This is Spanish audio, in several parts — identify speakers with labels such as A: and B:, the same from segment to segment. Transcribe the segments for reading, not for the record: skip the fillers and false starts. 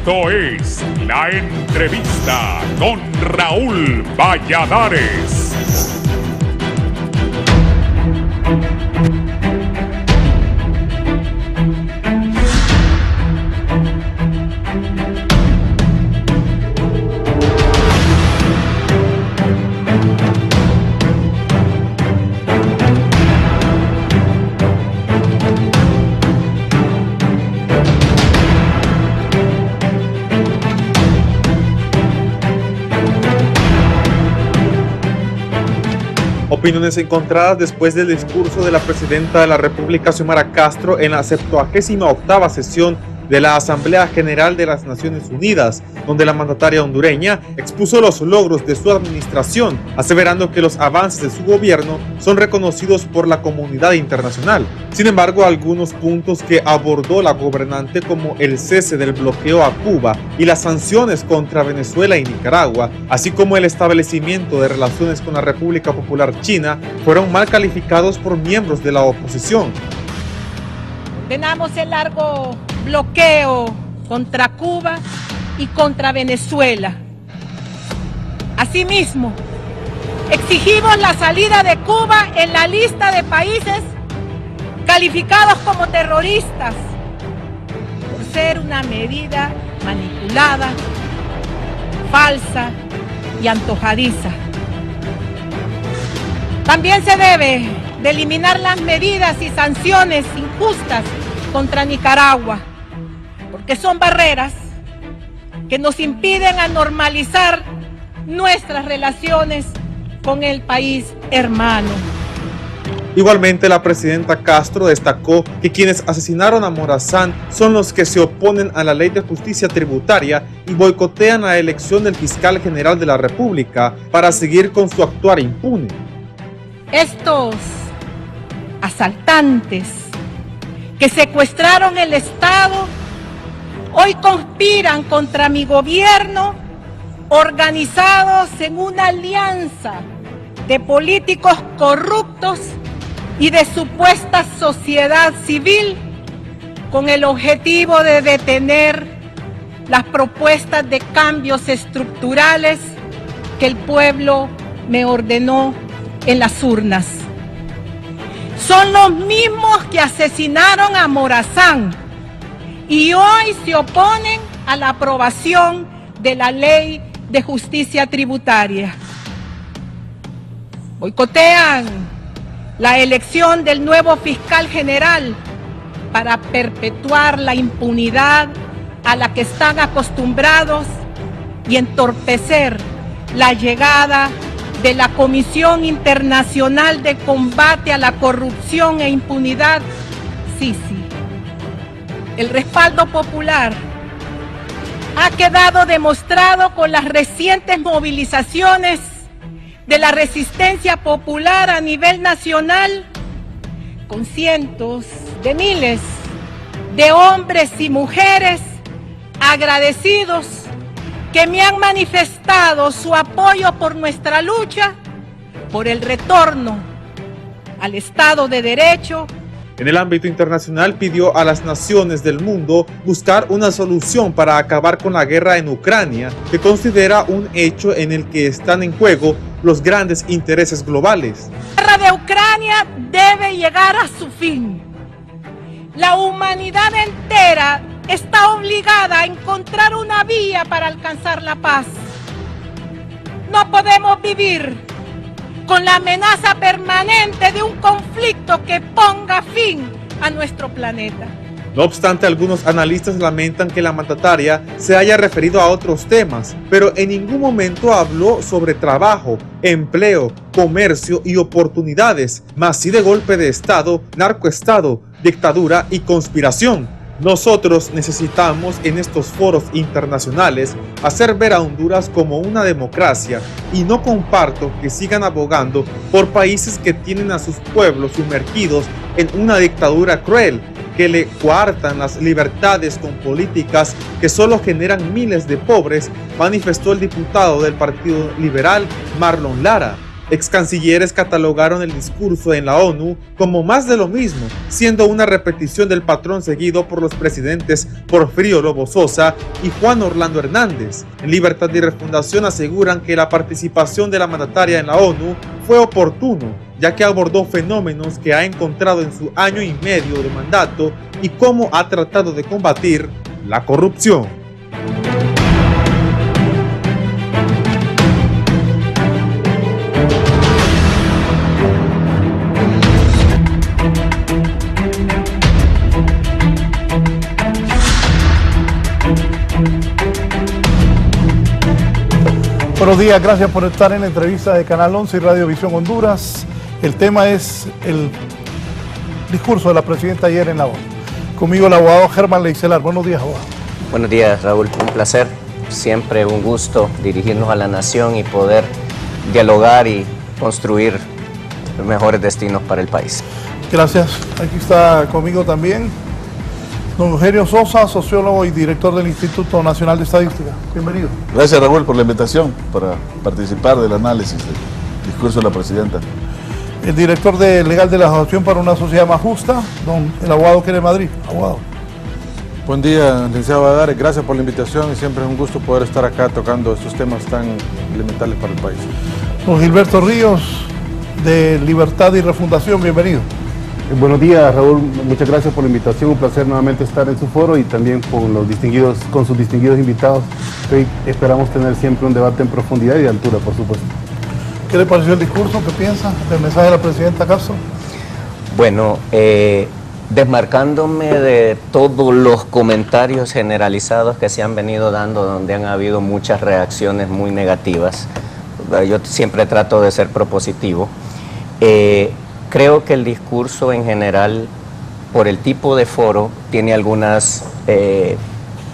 A: Esto es La Entrevista con Raúl Valladares.
B: Opiniones encontradas después del discurso de la presidenta de la República, Xiomara Castro, en la 78ª sesión de la Asamblea General de las Naciones Unidas, donde la mandataria hondureña expuso los logros de su administración, aseverando que los avances de su gobierno son reconocidos por la comunidad internacional. Sin embargo, algunos puntos que abordó la gobernante, como el cese del bloqueo a Cuba y las sanciones contra Venezuela y Nicaragua, así como el establecimiento de relaciones con la República Popular China, fueron mal calificados por miembros de la oposición.
C: Condenamos el largo bloqueo contra Cuba y contra Venezuela. Asimismo, exigimos la salida de Cuba en la lista de países calificados como terroristas por ser una medida manipulada, falsa y antojadiza. También se debe de eliminar las medidas y sanciones injustas contra Nicaragua, porque son barreras que nos impiden a normalizar nuestras relaciones con el país hermano.
B: Igualmente, la presidenta Castro destacó que quienes asesinaron a Morazán son los que se oponen a la ley de justicia tributaria y boicotean la elección del fiscal general de la República para seguir con su actuar impune.
C: Estos asaltantes que secuestraron el Estado hoy conspiran contra mi gobierno, organizados en una alianza de políticos corruptos y de supuesta sociedad civil, con el objetivo de detener las propuestas de cambios estructurales que el pueblo me ordenó en las urnas. Son los mismos que asesinaron a Morazán y hoy se oponen a la aprobación de la ley de justicia tributaria. Boicotean la elección del nuevo fiscal general para perpetuar la impunidad a la que están acostumbrados y entorpecer la llegada de la Comisión Internacional de Combate a la Corrupción e Impunidad, CICI. El respaldo popular ha quedado demostrado con las recientes movilizaciones de la resistencia popular a nivel nacional, con cientos de miles de hombres y mujeres agradecidos que me han manifestado su apoyo por nuestra lucha, por el retorno al Estado de Derecho.
B: En el ámbito internacional, pidió a las naciones del mundo buscar una solución para acabar con la guerra en Ucrania, que considera un hecho en el que están en juego los grandes intereses globales.
C: La guerra de Ucrania debe llegar a su fin. La humanidad entera está obligada a encontrar una vía para alcanzar la paz. No podemos vivir con la amenaza permanente de un conflicto que ponga fin a nuestro planeta.
B: No obstante, algunos analistas lamentan que la mandataria se haya referido a otros temas, pero en ningún momento habló sobre trabajo, empleo, comercio y oportunidades, más sí de golpe de Estado, narcoestado, dictadura y conspiración. Nosotros necesitamos en estos foros internacionales hacer ver a Honduras como una democracia, y no comparto que sigan abogando por países que tienen a sus pueblos sumergidos en una dictadura cruel, que le coartan las libertades con políticas que solo generan miles de pobres, manifestó el diputado del Partido Liberal, Marlon Lara. Ex cancilleres catalogaron el discurso en la ONU como más de lo mismo, siendo una repetición del patrón seguido por los presidentes Porfirio Lobo Sosa y Juan Orlando Hernández. En Libertad y Refundación aseguran que la participación de la mandataria en la ONU fue oportuno, ya que abordó fenómenos que ha encontrado en su año y medio de mandato y cómo ha tratado de combatir la corrupción.
D: Buenos días, gracias por estar en la entrevista de Canal 11 y Radio Visión Honduras. El tema es el discurso de la presidenta ayer en la ONU. Conmigo el abogado Germán Leicelar. Buenos días, abogado.
E: Buenos días, Raúl. Un placer. Siempre un gusto dirigirnos a la nación y poder dialogar y construir mejores destinos para el país.
D: Gracias. Aquí está conmigo también don Eugenio Sosa, sociólogo y director del Instituto Nacional de Estadística. Bienvenido.
F: Gracias, Raúl, por la invitación para participar del análisis del discurso de la presidenta.
D: El director legal de la Asociación para una Sociedad Más Justa, el abogado Kenneth Madrid. Abogado.
G: Buen día, licenciado Valladares. Gracias por la invitación y siempre es un gusto poder estar acá tocando estos temas tan elementales para el país.
D: Don Gilberto Ríos, de Libertad y Refundación. Bienvenido.
H: Buenos días, Raúl, muchas gracias por la invitación, un placer nuevamente estar en su foro y también con sus distinguidos invitados. Hoy esperamos tener siempre un debate en profundidad y de altura, por supuesto.
D: ¿Qué le pareció el discurso? ¿Qué piensa del mensaje de la presidenta Castro?
E: Bueno, desmarcándome de todos los comentarios generalizados que se han venido dando, donde han habido muchas reacciones muy negativas, yo siempre trato de ser propositivo. Creo que el discurso en general, por el tipo de foro, tiene algunas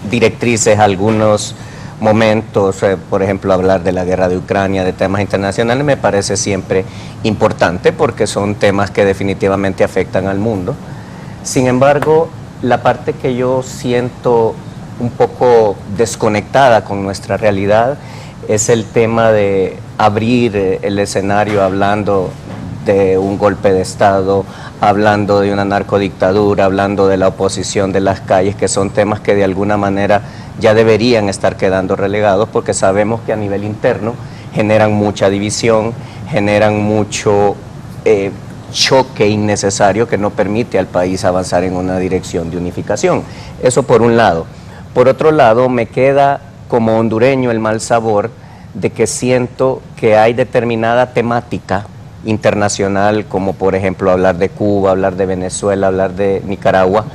E: directrices, algunos momentos, por ejemplo, hablar de la guerra de Ucrania, de temas internacionales, me parece siempre importante porque son temas que definitivamente afectan al mundo. Sin embargo, la parte que yo siento un poco desconectada con nuestra realidad es el tema de abrir el escenario hablando de un golpe de Estado, hablando de una narcodictadura, hablando de la oposición de las calles, que son temas que de alguna manera ya deberían estar quedando relegados porque sabemos que a nivel interno generan mucha división, generan mucho choque innecesario que no permite al país avanzar en una dirección de unificación. Eso por un lado. Por otro lado, me queda como hondureño el mal sabor de que siento que hay determinada temática internacional, como por ejemplo hablar de Cuba, hablar de Venezuela, hablar de Nicaragua,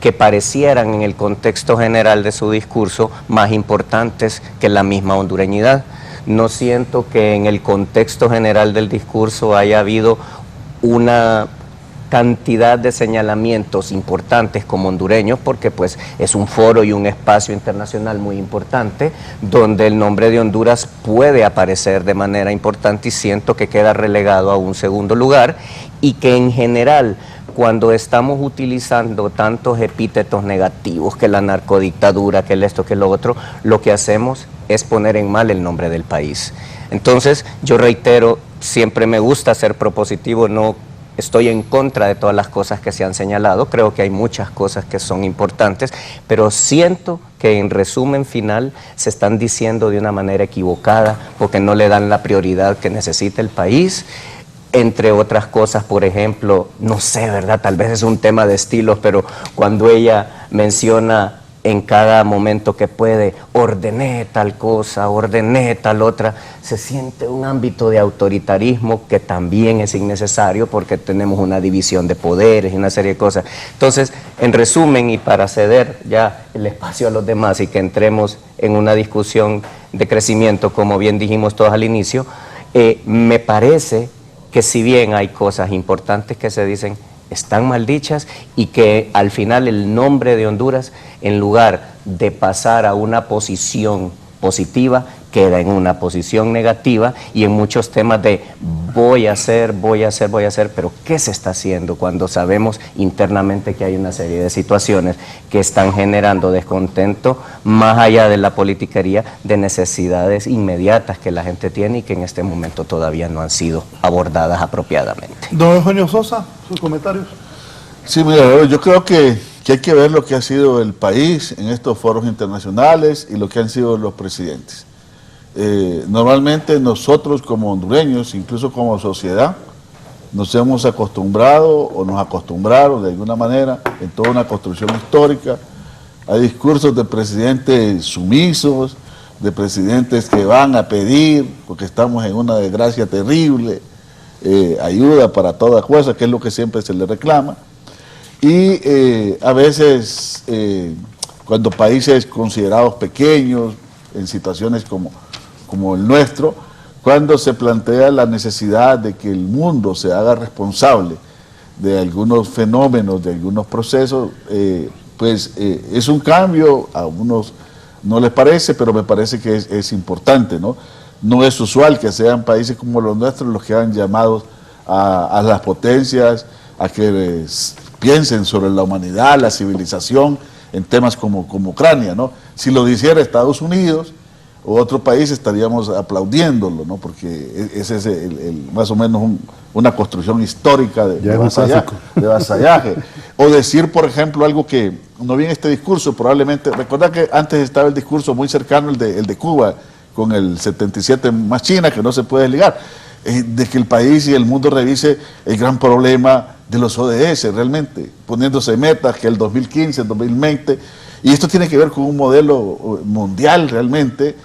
E: que parecieran en el contexto general de su discurso más importantes que la misma hondureñidad. No siento que en el contexto general del discurso haya habido una cantidad de señalamientos importantes como hondureños, porque pues es un foro y un espacio internacional muy importante donde el nombre de Honduras puede aparecer de manera importante y siento que queda relegado a un segundo lugar y que en general cuando estamos utilizando tantos epítetos negativos, que la narcodictadura, que esto, que lo otro, lo que hacemos es poner en mal el nombre del país. Entonces yo reitero, siempre me gusta ser propositivo, no estoy en contra de todas las cosas que se han señalado, creo que hay muchas cosas que son importantes, pero siento que en resumen final se están diciendo de una manera equivocada porque no le dan la prioridad que necesita el país, entre otras cosas, por ejemplo, no sé, ¿verdad? Tal vez es un tema de estilos, pero cuando ella menciona en cada momento que puede, ordené tal cosa, ordené tal otra, se siente un ámbito de autoritarismo que también es innecesario porque tenemos una división de poderes y una serie de cosas. Entonces, en resumen, y para ceder ya el espacio a los demás y que entremos en una discusión de crecimiento, como bien dijimos todos al inicio, me parece que si bien hay cosas importantes que se dicen, están mal dichas y que al final el nombre de Honduras, en lugar de pasar a una posición positiva, queda en una posición negativa y en muchos temas de voy a hacer, pero ¿qué se está haciendo cuando sabemos internamente que hay una serie de situaciones que están generando descontento más allá de la politiquería, de necesidades inmediatas que la gente tiene y que en este momento todavía no han sido abordadas apropiadamente?
D: Don Eugenio Sosa, sus comentarios.
F: Sí, mira, yo creo que hay que ver lo que ha sido el país en estos foros internacionales y lo que han sido los presidentes. Normalmente nosotros como hondureños, incluso como sociedad, nos hemos acostumbrado o nos acostumbraron de alguna manera en toda una construcción histórica a discursos de presidentes sumisos, de presidentes que van a pedir, porque estamos en una desgracia terrible, ayuda para toda cosa, que es lo que siempre se le reclama. Y a veces, cuando países considerados pequeños, en situaciones como el nuestro, cuando se plantea la necesidad de que el mundo se haga responsable de algunos fenómenos, de algunos procesos, es un cambio, a algunos no les parece, pero me parece que es importante, ¿no? No es usual que sean países como los nuestros los que han llamado a las potencias a que piensen sobre la humanidad, la civilización, en temas como Ucrania, ¿no? Si lo hiciera Estados Unidos o otro país estaríamos aplaudiéndolo, ¿no? Porque ese es más o menos una construcción histórica de vasallaje. O decir, por ejemplo, algo que no vi en este discurso, probablemente, recordad que antes estaba el discurso muy cercano, el de Cuba, con el 77 más China, que no se puede desligar, de que el país y el mundo revise el gran problema de los ODS, realmente, poniéndose metas que el 2015, el 2020, y esto tiene que ver con un modelo mundial realmente,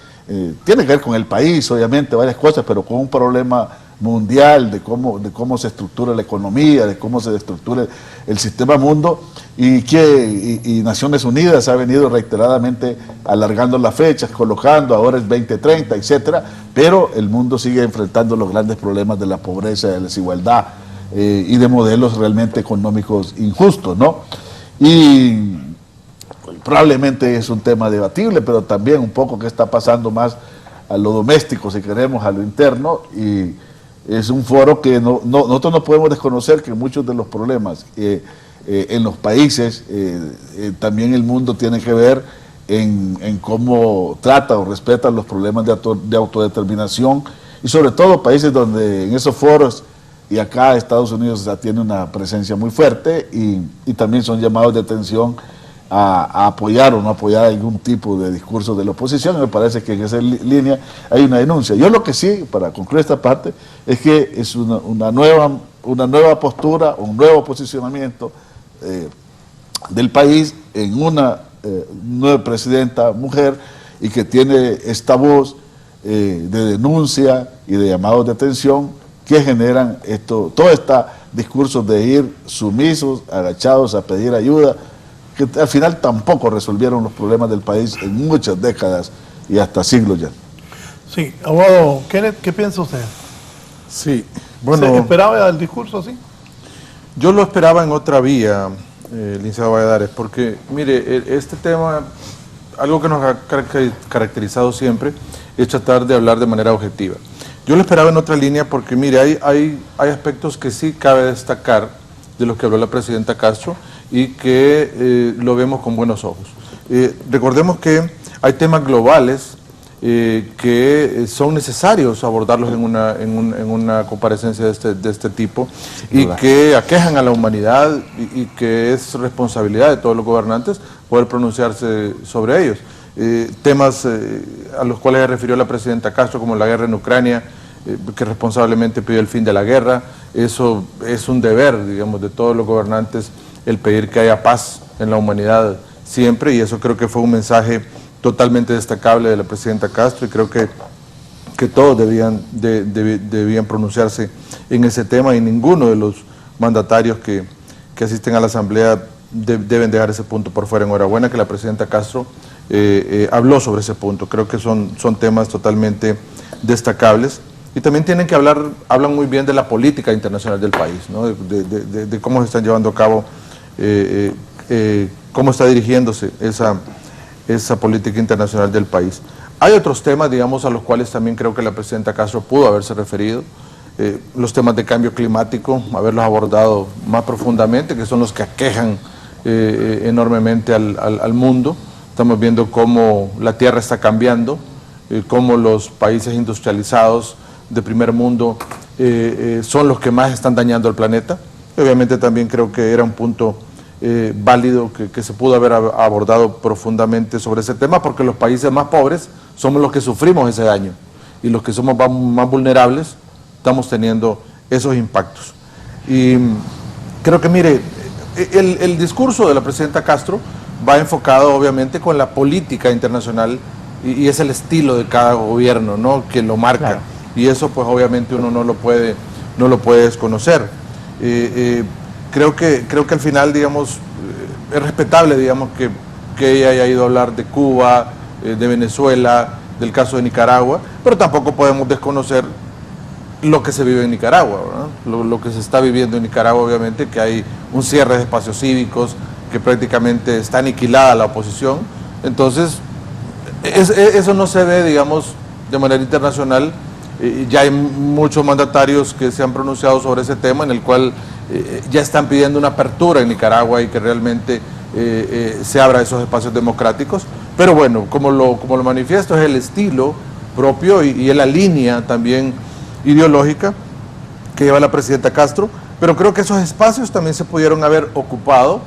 F: tiene que ver con el país, obviamente, varias cosas, pero con un problema mundial de cómo se estructura la economía, de cómo se estructura el sistema mundo, y Naciones Unidas ha venido reiteradamente alargando las fechas, colocando, ahora es 2030, etcétera, pero el mundo sigue enfrentando los grandes problemas de la pobreza, de la desigualdad, y de modelos realmente económicos injustos, ¿no? Y probablemente es un tema debatible, pero también un poco que está pasando más a lo doméstico, si queremos, a lo interno, y es un foro que nosotros no podemos desconocer que muchos de los problemas en los países, también el mundo tiene que ver en cómo trata o respeta los problemas de autodeterminación, y sobre todo países donde en esos foros, y acá Estados Unidos ya tiene una presencia muy fuerte, y también son llamados de atención a apoyar o no apoyar algún tipo de discurso de la oposición. Me parece que en esa línea hay una denuncia. Yo lo que sí, para concluir esta parte, es que es una nueva postura, un nuevo posicionamiento del país en una nueva presidenta mujer, y que tiene esta voz de denuncia y de llamados de atención que generan todo este discurso de ir sumisos, agachados a pedir ayuda, que al final tampoco resolvieron los problemas del país en muchas décadas y hasta siglos ya.
D: Sí, abogado Kenneth, ¿qué piensa usted?
G: Sí, bueno,
D: ¿Se esperaba el discurso así?
G: yo lo esperaba en otra vía, licenciado Valladares, porque mire, este tema, algo que nos ha caracterizado siempre es tratar de hablar de manera objetiva. Yo lo esperaba en otra línea porque mire, hay aspectos que sí cabe destacar de los que habló la presidenta Castro, y que lo vemos con buenos ojos. Recordemos que hay temas globales que son necesarios abordarlos en una comparecencia de este tipo, y que aquejan a la humanidad, y que es responsabilidad de todos los gobernantes poder pronunciarse sobre ellos. Temas a los cuales se refirió la presidenta Castro, como la guerra en Ucrania, que responsablemente pidió el fin de la guerra. Eso es un deber, digamos, de todos los gobernantes, el pedir que haya paz en la humanidad siempre, y eso creo que fue un mensaje totalmente destacable de la presidenta Castro, y creo que todos debían pronunciarse en ese tema, y ninguno de los mandatarios que asisten a la Asamblea deben dejar ese punto por fuera. Enhorabuena que la presidenta Castro habló sobre ese punto. Creo que son temas totalmente destacables, y también hablan muy bien de la política internacional del país, ¿no? de cómo se están llevando a cabo, cómo está dirigiéndose esa política internacional del país. Hay otros temas, digamos, a los cuales también creo que la presidenta Castro pudo haberse referido. Los temas de cambio climático, haberlos abordado más profundamente, que son los que aquejan enormemente al mundo. Estamos viendo cómo la Tierra está cambiando, cómo los países industrializados de primer mundo son los que más están dañando al planeta. Obviamente también creo que era un punto válido que se pudo haber abordado profundamente sobre ese tema, porque los países más pobres somos los que sufrimos ese daño y los que somos más vulnerables estamos teniendo esos impactos. Y creo que, mire, el discurso de la presidenta Castro va enfocado obviamente con la política internacional y es el estilo de cada gobierno, ¿no?, que lo marca. Claro. Y eso pues obviamente uno no lo puede desconocer. Creo que al final, digamos, es respetable, digamos, que ella haya ido a hablar de Cuba, de Venezuela, del caso de Nicaragua, pero tampoco podemos desconocer lo que se vive en Nicaragua, ¿verdad? Lo que se está viviendo en Nicaragua, obviamente, que hay un cierre de espacios cívicos, que prácticamente está aniquilada la oposición. Entonces, eso no se ve, digamos, de manera internacional. Ya hay muchos mandatarios que se han pronunciado sobre ese tema, en el cual ya están pidiendo una apertura en Nicaragua y que realmente se abra esos espacios democráticos. Pero bueno, como lo manifiesto, es el estilo propio y es la línea también ideológica que lleva la presidenta Castro, pero creo que esos espacios también se pudieron haber ocupado,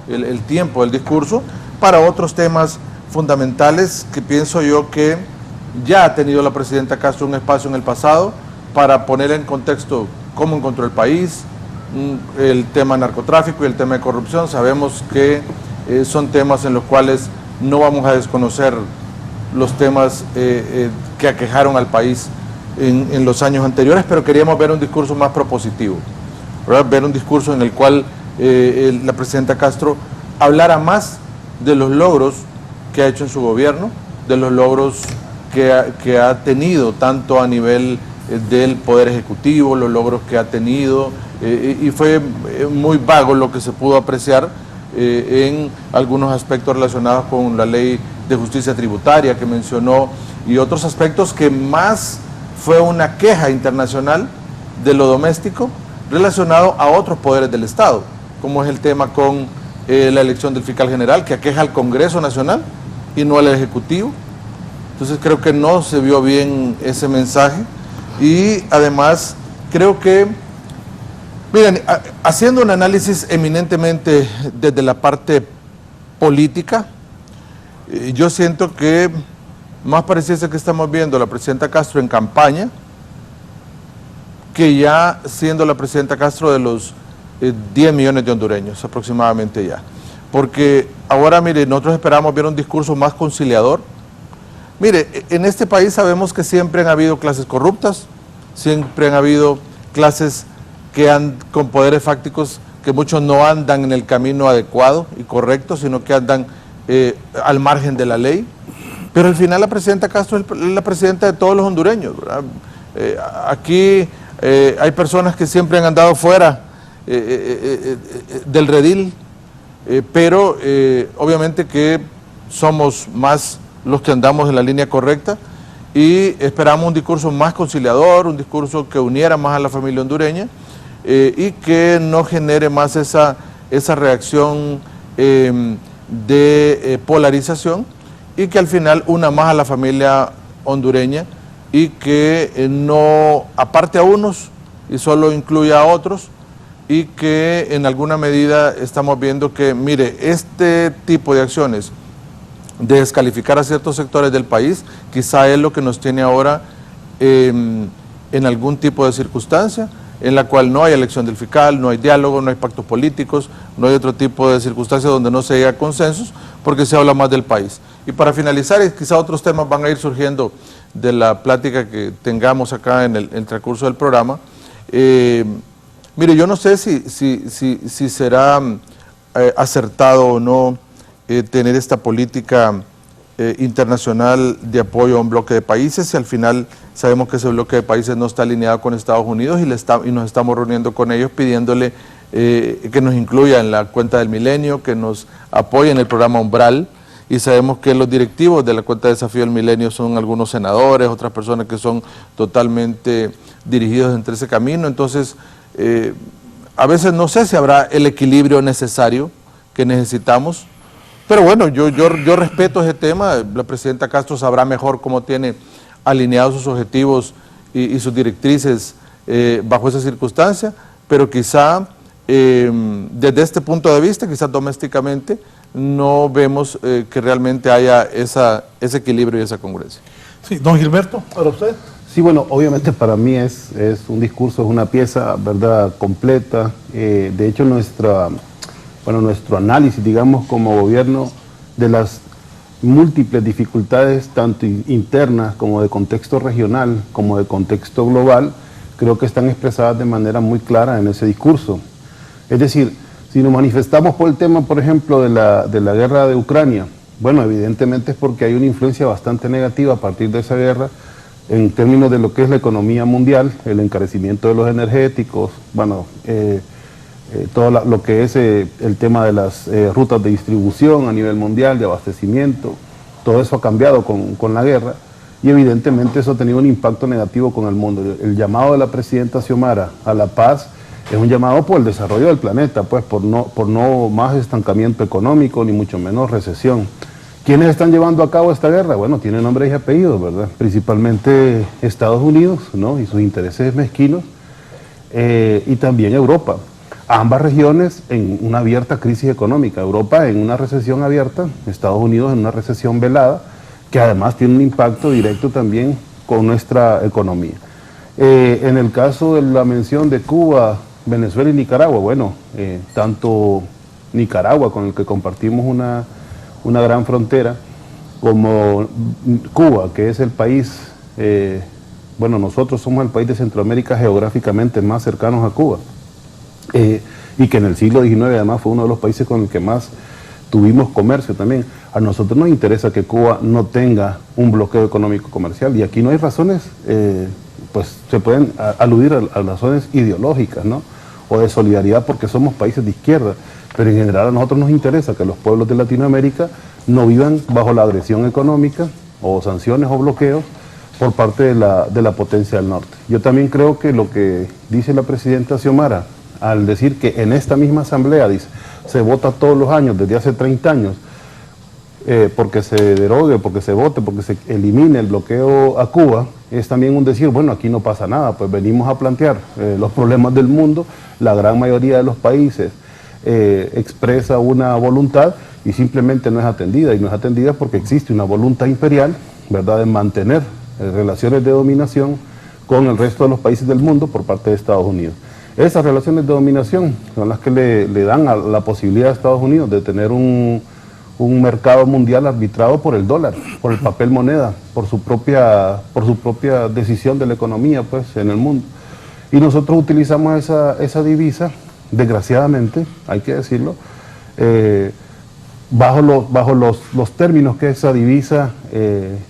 G: el tiempo del discurso, para otros temas fundamentales que pienso yo que ya ha tenido la presidenta Castro un espacio en el pasado para poner en contexto cómo encontró el país, el tema narcotráfico y el tema de corrupción. Sabemos que son temas en los cuales no vamos a desconocer los temas que aquejaron al país en los años anteriores, pero queríamos ver un discurso más propositivo, ¿verdad? Ver un discurso en el cual la presidenta Castro hablara más de los logros que ha hecho en su gobierno, de los logros que ha tenido tanto a nivel del Poder Ejecutivo, los logros que ha tenido, y fue muy vago lo que se pudo apreciar en algunos aspectos relacionados con la ley de justicia tributaria que mencionó y otros aspectos que más fue una queja internacional de lo doméstico relacionado a otros poderes del Estado, como es el tema con la elección del fiscal general, que aqueja al Congreso Nacional y no al Ejecutivo. Entonces creo que no se vio bien ese mensaje y además creo que, miren, haciendo un análisis eminentemente desde la parte política, yo siento que más pareciese que estamos viendo a la presidenta Castro en campaña que ya siendo la presidenta Castro de los 10 millones de hondureños aproximadamente ya. Porque ahora, mire, nosotros esperamos ver un discurso más conciliador. Mire, en este país sabemos que siempre han habido clases corruptas, siempre han habido clases con poderes fácticos que muchos no andan en el camino adecuado y correcto, sino que andan al margen de la ley. Pero al final la presidenta Castro es la presidenta de todos los hondureños, ¿verdad? Aquí hay personas que siempre han andado fuera del redil, pero obviamente que somos más los que andamos en la línea correcta y esperamos un discurso más conciliador, un discurso que uniera más a la familia hondureña y que no genere más esa reacción de polarización y que al final una más a la familia hondureña y que no aparte a unos y solo incluya a otros y que en alguna medida estamos viendo que, mire, este tipo de acciones de descalificar a ciertos sectores del país, quizá es lo que nos tiene ahora en algún tipo de circunstancia en la cual no hay elección del fiscal, no hay diálogo, no hay pactos políticos, no hay otro tipo de circunstancias donde no se llega a consensos, porque se habla más del país. Y para finalizar, y quizá otros temas van a ir surgiendo de la plática que tengamos acá en el transcurso del programa. Mire, yo no sé si será acertado o no tener esta política internacional de apoyo a un bloque de países, y al final sabemos que ese bloque de países no está alineado con Estados Unidos y nos estamos reuniendo con ellos pidiéndole que nos incluya en la cuenta del milenio, que nos apoye en el programa Umbral, y sabemos que los directivos de la cuenta de Desafío del Milenio son algunos senadores, otras personas que son totalmente dirigidos entre ese camino. Entonces, a veces no sé si habrá el equilibrio necesario que necesitamos, pero bueno, yo respeto ese tema. La presidenta Castro sabrá mejor cómo tiene alineados sus objetivos y sus directrices bajo esa circunstancia, pero quizá desde este punto de vista, quizás domésticamente, no vemos que realmente haya ese equilibrio y esa congruencia.
D: Sí, don Gilberto, ¿para usted?
H: Sí, bueno, obviamente para mí es un discurso, es una pieza, ¿verdad?, completa. De hecho, nuestro análisis, digamos, como gobierno de las múltiples dificultades, tanto internas como de contexto regional, como de contexto global, creo que están expresadas de manera muy clara en ese discurso. Es decir, si nos manifestamos por el tema, por ejemplo, de la guerra de Ucrania, bueno, evidentemente es porque hay una influencia bastante negativa a partir de esa guerra en términos de lo que es la economía mundial, el encarecimiento de los energéticos, bueno, todo lo que es el tema de las rutas de distribución a nivel mundial, de abastecimiento, todo eso ha cambiado con la guerra y evidentemente eso ha tenido un impacto negativo con el mundo. El llamado de la presidenta Xiomara a la paz es un llamado por el desarrollo del planeta, pues por no más estancamiento económico, ni mucho menos recesión. ¿Quiénes están llevando a cabo esta guerra? Bueno, tiene nombres y apellidos, ¿verdad? Principalmente Estados Unidos, ¿no?, y sus intereses mezquinos, y también Europa. Ambas regiones en una abierta crisis económica, Europa en una recesión abierta, Estados Unidos en una recesión velada, que además tiene un impacto directo también con nuestra economía. En el caso de la mención de Cuba, Venezuela y Nicaragua, bueno, tanto Nicaragua, con el que compartimos una gran frontera, como Cuba, que es el país, bueno, nosotros somos el país de Centroamérica geográficamente más cercanos a Cuba, y que en el siglo XIX además fue uno de los países con el que más tuvimos comercio también. A nosotros nos interesa que Cuba no tenga un bloqueo económico comercial, y aquí no hay razones, pues se pueden aludir a razones ideológicas, ¿no?, o de solidaridad porque somos países de izquierda, pero en general a nosotros nos interesa que los pueblos de Latinoamérica no vivan bajo la agresión económica o sanciones o bloqueos por parte de la potencia del norte. Yo también creo que lo que dice la presidenta Xiomara al decir que en esta misma asamblea, dice, se vota todos los años, desde hace 30 años, porque se derogue, porque se vote, porque se elimine el bloqueo a Cuba, es también un decir, bueno, aquí no pasa nada, pues venimos a plantear los problemas del mundo, la gran mayoría de los países expresa una voluntad y simplemente no es atendida, y no es atendida porque existe una voluntad imperial, ¿verdad?, de mantener relaciones de dominación con el resto de los países del mundo por parte de Estados Unidos. Esas relaciones de dominación son las que le dan a la posibilidad a Estados Unidos de tener un mercado mundial arbitrado por el dólar, por el papel moneda, por su propia decisión de la economía, pues, en el mundo. Y nosotros utilizamos esa divisa, desgraciadamente, hay que decirlo, bajo los términos que esa divisa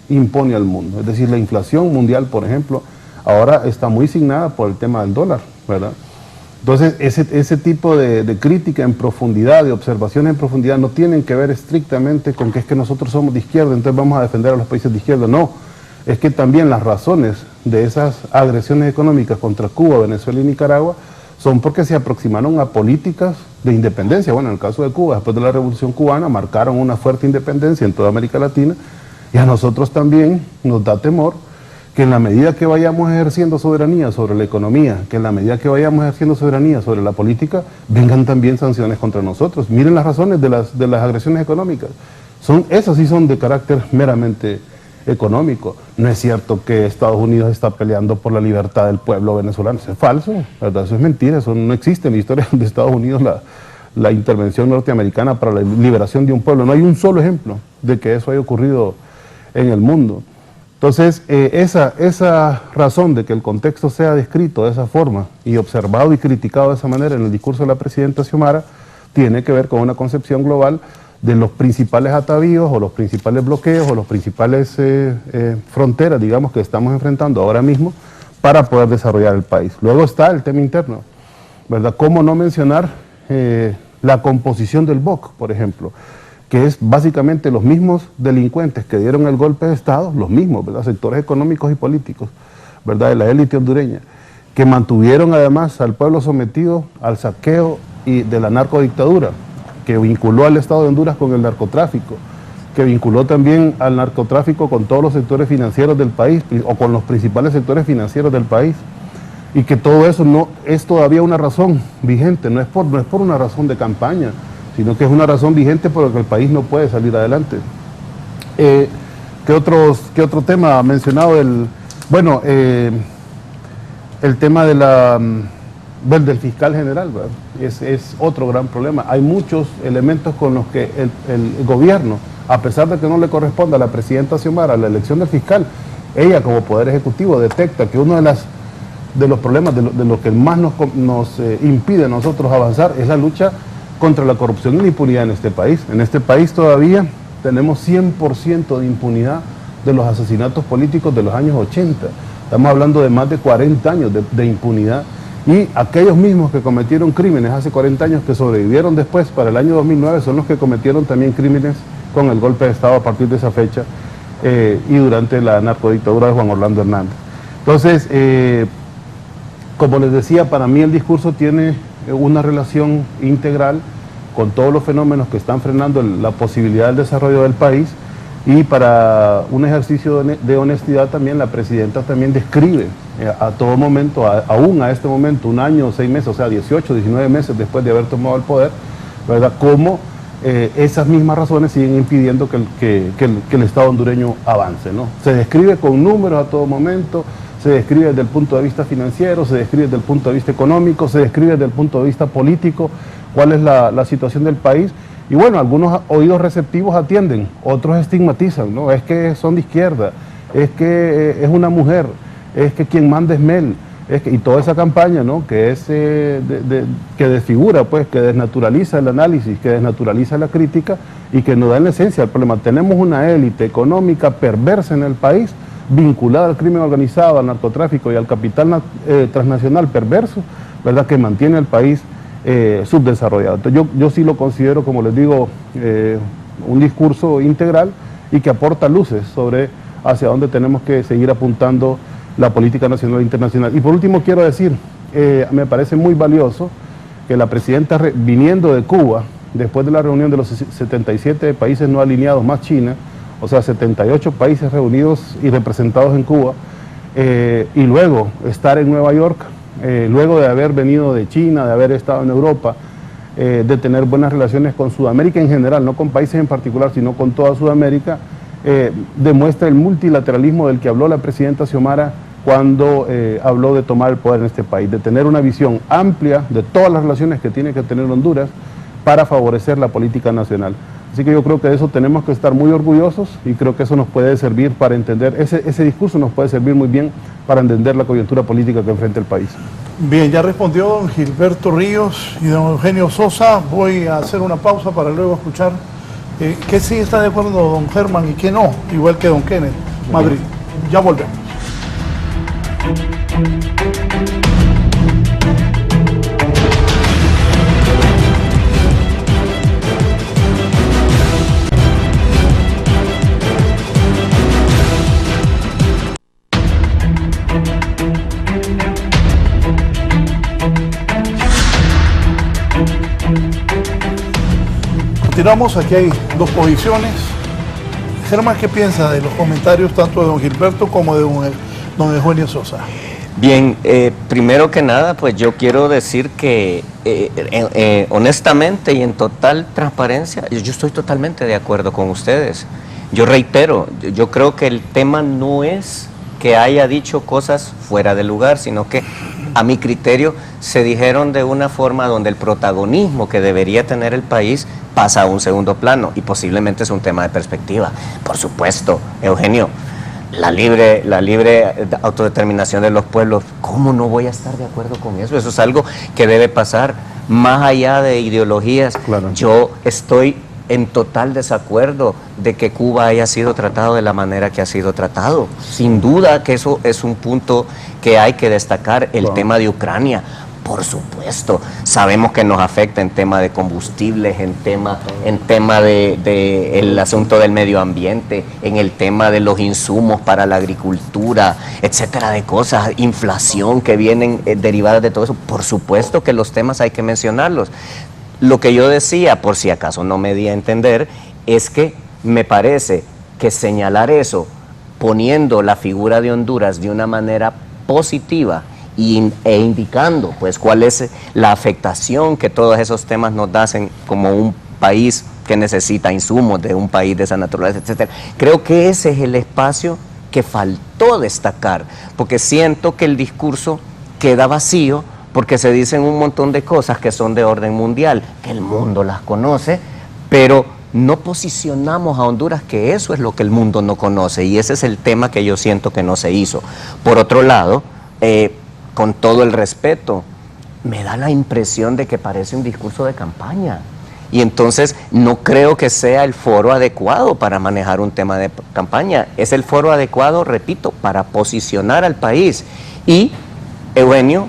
H: impone al mundo. Es decir, la inflación mundial, por ejemplo, ahora está muy signada por el tema del dólar, ¿verdad? Entonces, ese tipo de crítica en profundidad, de observaciones en profundidad, no tienen que ver estrictamente con que es que nosotros somos de izquierda, entonces vamos a defender a los países de izquierda. No, es que también las razones de esas agresiones económicas contra Cuba, Venezuela y Nicaragua son porque se aproximaron a políticas de independencia. Bueno, en el caso de Cuba, después de la Revolución Cubana, marcaron una fuerte independencia en toda América Latina, y a nosotros también nos da temor que en la medida que vayamos ejerciendo soberanía sobre la economía, que en la medida que vayamos ejerciendo soberanía sobre la política, vengan también sanciones contra nosotros. Miren las razones de las agresiones económicas. Esas sí son de carácter meramente económico. No es cierto que Estados Unidos está peleando por la libertad del pueblo venezolano. Eso es falso, ¿verdad? Eso es mentira. Eso no existe en la historia de Estados Unidos, la intervención norteamericana para la liberación de un pueblo. No hay un solo ejemplo de que eso haya ocurrido en el mundo. Entonces, esa razón de que el contexto sea descrito de esa forma y observado y criticado de esa manera en el discurso de la presidenta Xiomara tiene que ver con una concepción global de los principales atavíos o los principales bloqueos o los principales fronteras, digamos, que estamos enfrentando ahora mismo para poder desarrollar el país. Luego está el tema interno, ¿verdad? ¿Cómo no mencionar la composición del BOC, por ejemplo? que es básicamente los mismos delincuentes que dieron el golpe de Estado, los mismos, ¿verdad? Sectores económicos y políticos, ¿verdad? De la élite hondureña, que mantuvieron además al pueblo sometido al saqueo y de la narcodictadura, que vinculó al Estado de Honduras con el narcotráfico, que vinculó también al narcotráfico con todos los sectores financieros del país, o con los principales sectores financieros del país, y que todo eso no es todavía una razón vigente, no es por una razón de campaña, sino que es una razón vigente por la que el país no puede salir adelante. ¿Qué otro tema ha mencionado? El tema de del fiscal general, ¿verdad? Es otro gran problema. Hay muchos elementos con los que el gobierno, a pesar de que no le corresponda a la presidenta Xiomara la elección del fiscal, ella como Poder Ejecutivo detecta que uno de los problemas, de lo que más nos impide a nosotros avanzar es la lucha contra la corrupción y la impunidad en este país. En este país todavía tenemos 100% de impunidad de los asesinatos políticos de los años 80. Estamos hablando de más de 40 años de impunidad, y aquellos mismos que cometieron crímenes hace 40 años que sobrevivieron después para el año 2009 son los que cometieron también crímenes con el golpe de Estado a partir de esa fecha y durante la narcodictadura de Juan Orlando Hernández. Entonces, como les decía, para mí el discurso tiene una relación integral con todos los fenómenos que están frenando la posibilidad del desarrollo del país, y para un ejercicio de honestidad también la presidenta también describe a todo momento, aún a este momento, un año, 6 meses, o sea 18, 19 meses después de haber tomado el poder, ¿verdad?, cómo esas mismas razones siguen impidiendo que el Estado hondureño avance, ¿no? Se describe con números a todo momento, se describe desde el punto de vista financiero, se describe desde el punto de vista económico, se describe desde el punto de vista político, cuál es la situación del país. Y bueno, algunos oídos receptivos atienden, otros estigmatizan, ¿no? Es que son de izquierda, es que es una mujer, es que quien manda es Mel, y toda esa campaña, ¿no?, que es que desfigura, pues, que desnaturaliza el análisis, que desnaturaliza la crítica y que no da en la esencia el problema. Tenemos una élite económica perversa en el país, vinculada al crimen organizado, al narcotráfico y al capital transnacional perverso, ¿verdad?, que mantiene al país subdesarrollado. Entonces yo sí lo considero, como les digo, un discurso integral y que aporta luces sobre hacia dónde tenemos que seguir apuntando la política nacional e internacional. Y por último quiero decir, me parece muy valioso que la presidenta, viniendo de Cuba, después de la reunión de los 77 países no alineados más China, o sea 78 países reunidos y representados en Cuba, y luego estar en Nueva York, luego de haber venido de China, de haber estado en Europa, de tener buenas relaciones con Sudamérica en general, no con países en particular, sino con toda Sudamérica, demuestra el multilateralismo del que habló la presidenta Xiomara cuando habló de tomar el poder en este país, de tener una visión amplia de todas las relaciones que tiene que tener Honduras para favorecer la política nacional. Así que yo creo que de eso tenemos que estar muy orgullosos, y creo que eso nos puede servir para entender, ese discurso nos puede servir muy bien para entender la coyuntura política que enfrenta el país.
D: Bien, ya respondió don Gilberto Ríos y don Eugenio Sosa. Voy a hacer una pausa para luego escuchar que sí está de acuerdo don Germán y que no, igual que don Kenneth Madrid. Ya volvemos. Continuamos, aquí hay dos posiciones. Germán, ¿qué piensa de los comentarios tanto de don Gilberto como de don Eugenio Sosa?
E: Bien, primero que nada, pues yo quiero decir que honestamente y en total transparencia, yo estoy totalmente de acuerdo con ustedes. Yo reitero, yo creo que el tema no es que haya dicho cosas fuera de lugar, sino que a mi criterio se dijeron de una forma donde el protagonismo que debería tener el país pasa a un segundo plano, y posiblemente es un tema de perspectiva. Por supuesto, Eugenio, la libre autodeterminación de los pueblos, ¿cómo no voy a estar de acuerdo con eso? Eso es algo que debe pasar más allá de ideologías. Claro. Yo estoy en total desacuerdo de que Cuba haya sido tratado de la manera que ha sido tratado. Sin duda que eso es un punto que hay que destacar, el tema de Ucrania. Por supuesto, sabemos que nos afecta en tema de combustibles, en tema de el asunto del medio ambiente, en el tema de los insumos para la agricultura, etcétera, de cosas, inflación que vienen derivadas de todo eso. Por supuesto que los temas hay que mencionarlos. Lo que yo decía, por si acaso no me di a entender, es que me parece que señalar eso, poniendo la figura de Honduras de una manera positiva e indicando pues cuál es la afectación que todos esos temas nos hacen como un país que necesita insumos de un país de esa naturaleza, etcétera. Creo que ese es el espacio que faltó destacar, porque siento que el discurso queda vacío porque se dicen un montón de cosas que son de orden mundial, que el mundo las conoce, pero no posicionamos a Honduras, que eso es lo que el mundo no conoce, y ese es el tema que yo siento que no se hizo. Por otro lado, con todo el respeto, me da la impresión de que parece un discurso de campaña, y entonces no creo que sea el foro adecuado para manejar un tema de campaña. Es el foro adecuado, repito, para posicionar al país. Y Eugenio,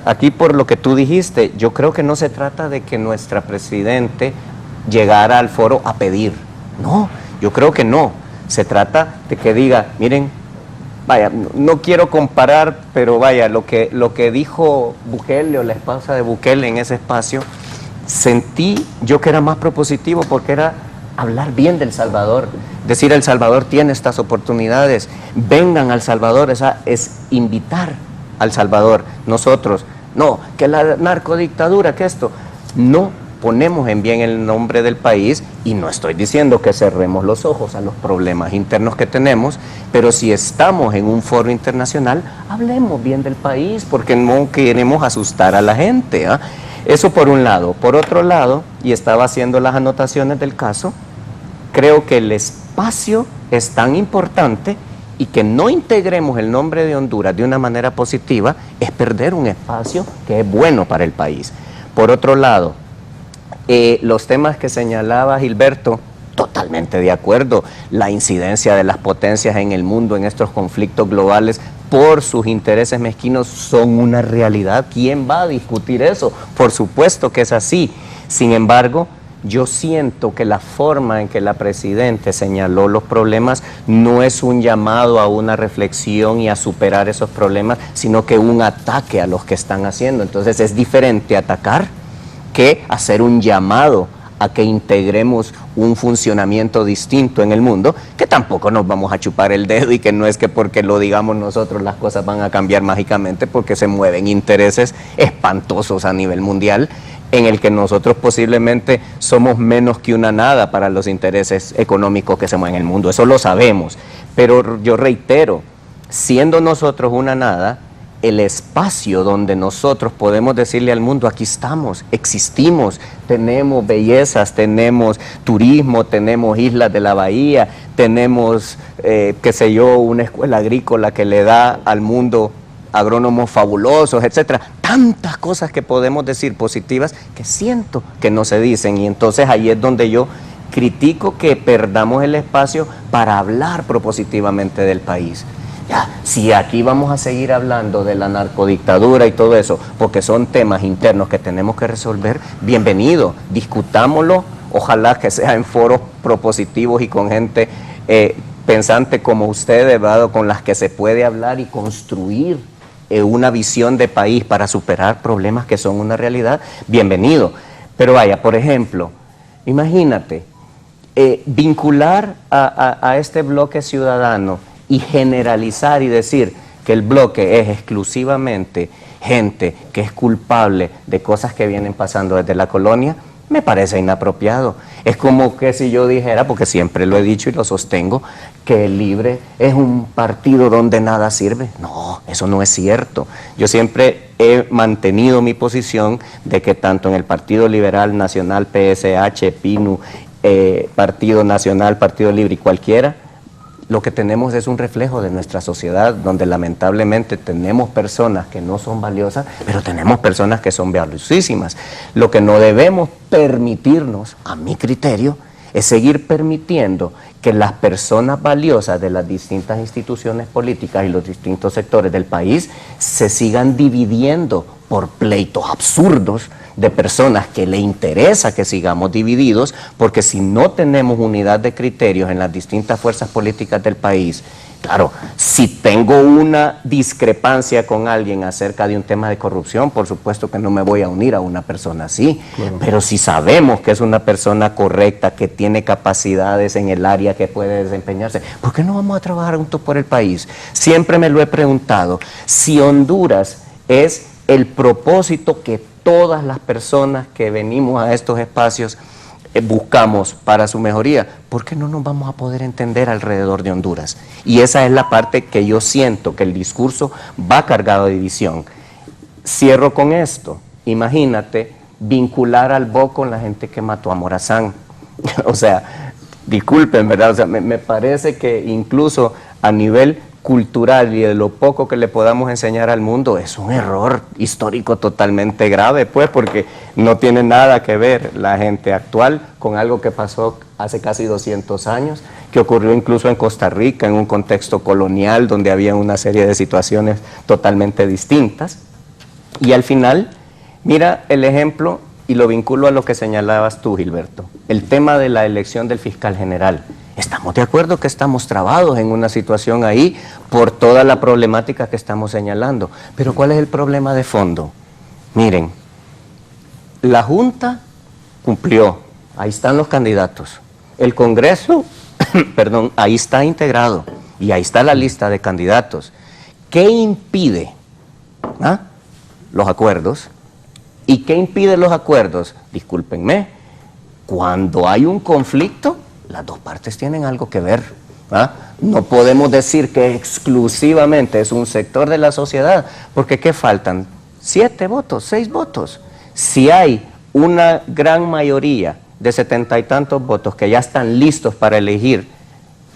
E: aquí por lo que tú dijiste, yo creo que no se trata de que nuestra presidente llegara al foro a pedir. No, yo creo que no. Se trata de que diga, miren, vaya, no quiero comparar, pero vaya, lo que dijo Bukele o la esposa de Bukele en ese espacio, sentí yo que era más propositivo porque era hablar bien del Salvador, decir El Salvador tiene estas oportunidades, vengan al Salvador, es invitar al Salvador. Nosotros, no, que la narcodictadura, que esto, no ponemos en bien el nombre del país, y no estoy diciendo que cerremos los ojos a los problemas internos que tenemos, pero si estamos en un foro internacional, hablemos bien del país, porque no queremos asustar a la gente, ¿eh? Eso por un lado. Por otro lado, y estaba haciendo las anotaciones del caso, creo que el espacio es tan importante y que no integremos el nombre de Honduras de una manera positiva es perder un espacio que es bueno para el país. Por otro lado, los temas que señalaba Gilberto, totalmente de acuerdo. La incidencia de las potencias en el mundo en estos conflictos globales por sus intereses mezquinos son una realidad. ¿Quién va a discutir eso? Por supuesto que es así. Sin embargo, yo siento que la forma en que la Presidenta señaló los problemas no es un llamado a una reflexión y a superar esos problemas, sino que un ataque a los que están haciendo. Entonces es diferente atacar que hacer un llamado a que integremos un funcionamiento distinto en el mundo, que tampoco nos vamos a chupar el dedo y que no es que porque lo digamos nosotros las cosas van a cambiar mágicamente, porque se mueven intereses espantosos a nivel mundial en el que nosotros posiblemente somos menos que una nada para los intereses económicos que se mueven en el mundo. Eso lo sabemos, pero yo reitero, siendo nosotros una nada, el espacio donde nosotros podemos decirle al mundo, aquí estamos, existimos, tenemos bellezas, tenemos turismo, tenemos islas de la bahía, tenemos, qué sé yo, una escuela agrícola que le da al mundo agrónomos fabulosos, etcétera. Tantas cosas que podemos decir positivas que siento que no se dicen, y entonces ahí es donde yo critico que perdamos el espacio para hablar propositivamente del país. Ya, si aquí vamos a seguir hablando de la narcodictadura y todo eso, porque son temas internos que tenemos que resolver, bienvenido, discutámoslo, ojalá que sea en foros propositivos y con gente pensante como ustedes, ¿verdad? Con las que se puede hablar y construir una visión de país para superar problemas que son una realidad, bienvenido. Pero vaya, por ejemplo, imagínate, vincular a este bloque ciudadano y generalizar y decir que el bloque es exclusivamente gente que es culpable de cosas que vienen pasando desde la colonia, me parece inapropiado. Es como que si yo dijera, porque siempre lo he dicho y lo sostengo, que el Libre es un partido donde nada sirve. No, eso no es cierto. Yo siempre he mantenido mi posición de que tanto en el Partido Liberal Nacional, PSH, PINU, Partido Nacional, Partido Libre y cualquiera, lo que tenemos es un reflejo de nuestra sociedad, donde lamentablemente tenemos personas que no son valiosas, pero tenemos personas que son valiosísimas. Lo que no debemos permitirnos, a mi criterio, es seguir permitiendo que las personas valiosas de las distintas instituciones políticas y los distintos sectores del país se sigan dividiendo por pleitos absurdos de personas que le interesa que sigamos divididos, porque si no tenemos unidad de criterios en las distintas fuerzas políticas del país, claro, si tengo una discrepancia con alguien acerca de un tema de corrupción, por supuesto que no me voy a unir a una persona así, claro. Pero si sabemos que es una persona correcta, que tiene capacidades en el área que puede desempeñarse, ¿por qué no vamos a trabajar juntos por el país? Siempre me lo he preguntado, si Honduras es el propósito que todas las personas que venimos a estos espacios buscamos para su mejoría, ¿por qué no nos vamos a poder entender alrededor de Honduras? Y esa es la parte que yo siento que el discurso va cargado de división. Cierro con esto. Imagínate vincular al BOC con la gente que mató a Morazán. O sea, disculpen, ¿verdad? O sea, me parece que incluso a nivel cultural y de lo poco que le podamos enseñar al mundo es un error histórico totalmente grave, pues, porque no tiene nada que ver la gente actual con algo que pasó hace casi 200 años, que ocurrió incluso en Costa Rica en un contexto colonial donde había una serie de situaciones totalmente distintas. Y al final, mira el ejemplo y lo vinculo a lo que señalabas tú, Gilberto, el tema de la elección del fiscal general. Estamos de acuerdo que estamos trabados en una situación ahí por toda la problemática que estamos señalando. Pero ¿cuál es el problema de fondo? Miren, la Junta cumplió, ahí están los candidatos. El Congreso, perdón, ahí está integrado y ahí está la lista de candidatos. ¿Qué impide los acuerdos? ¿Y qué impide los acuerdos? Discúlpenme, cuando hay un conflicto, las dos partes tienen algo que ver. No podemos decir que exclusivamente es un sector de la sociedad, porque ¿qué faltan? 7 votos, 6 votos. Si hay una gran mayoría de 70 y tantos votos que ya están listos para elegir,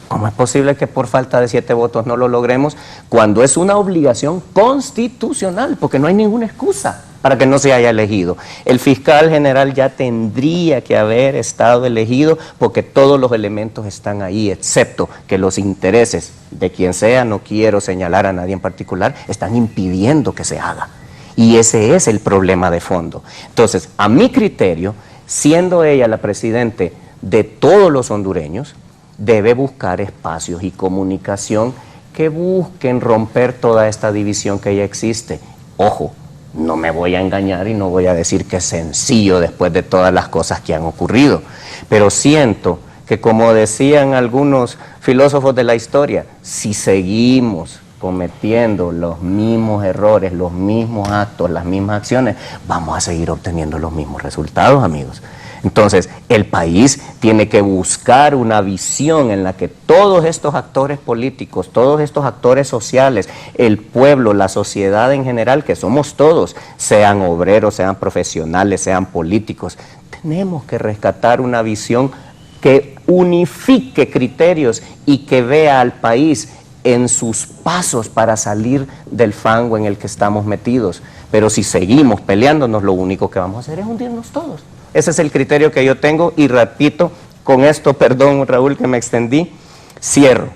E: ¿cómo es posible que por falta de 7 votos no lo logremos cuando es una obligación constitucional? Porque no hay ninguna excusa para que no se haya elegido. El fiscal general ya tendría que haber estado elegido porque todos los elementos están ahí, excepto que los intereses de quien sea, no quiero señalar a nadie en particular, están impidiendo que se haga. Y ese es el problema de fondo. Entonces, a mi criterio, siendo ella la presidente de todos los hondureños, debe buscar espacios y comunicación que busquen romper toda esta división que ya existe. Ojo, no me voy a engañar y no voy a decir que es sencillo después de todas las cosas que han ocurrido, pero siento que, como decían algunos filósofos de la historia, si seguimos cometiendo los mismos errores, los mismos actos, las mismas acciones, vamos a seguir obteniendo los mismos resultados, amigos. Entonces, el país tiene que buscar una visión en la que todos estos actores políticos, todos estos actores sociales, el pueblo, la sociedad en general, que somos todos, sean obreros, sean profesionales, sean políticos, tenemos que rescatar una visión que unifique criterios y que vea al país en sus pasos para salir del fango en el que estamos metidos. Pero si seguimos peleándonos, lo único que vamos a hacer es hundirnos todos. Ese es el criterio que yo tengo y repito, con esto, perdón Raúl que me extendí, cierro.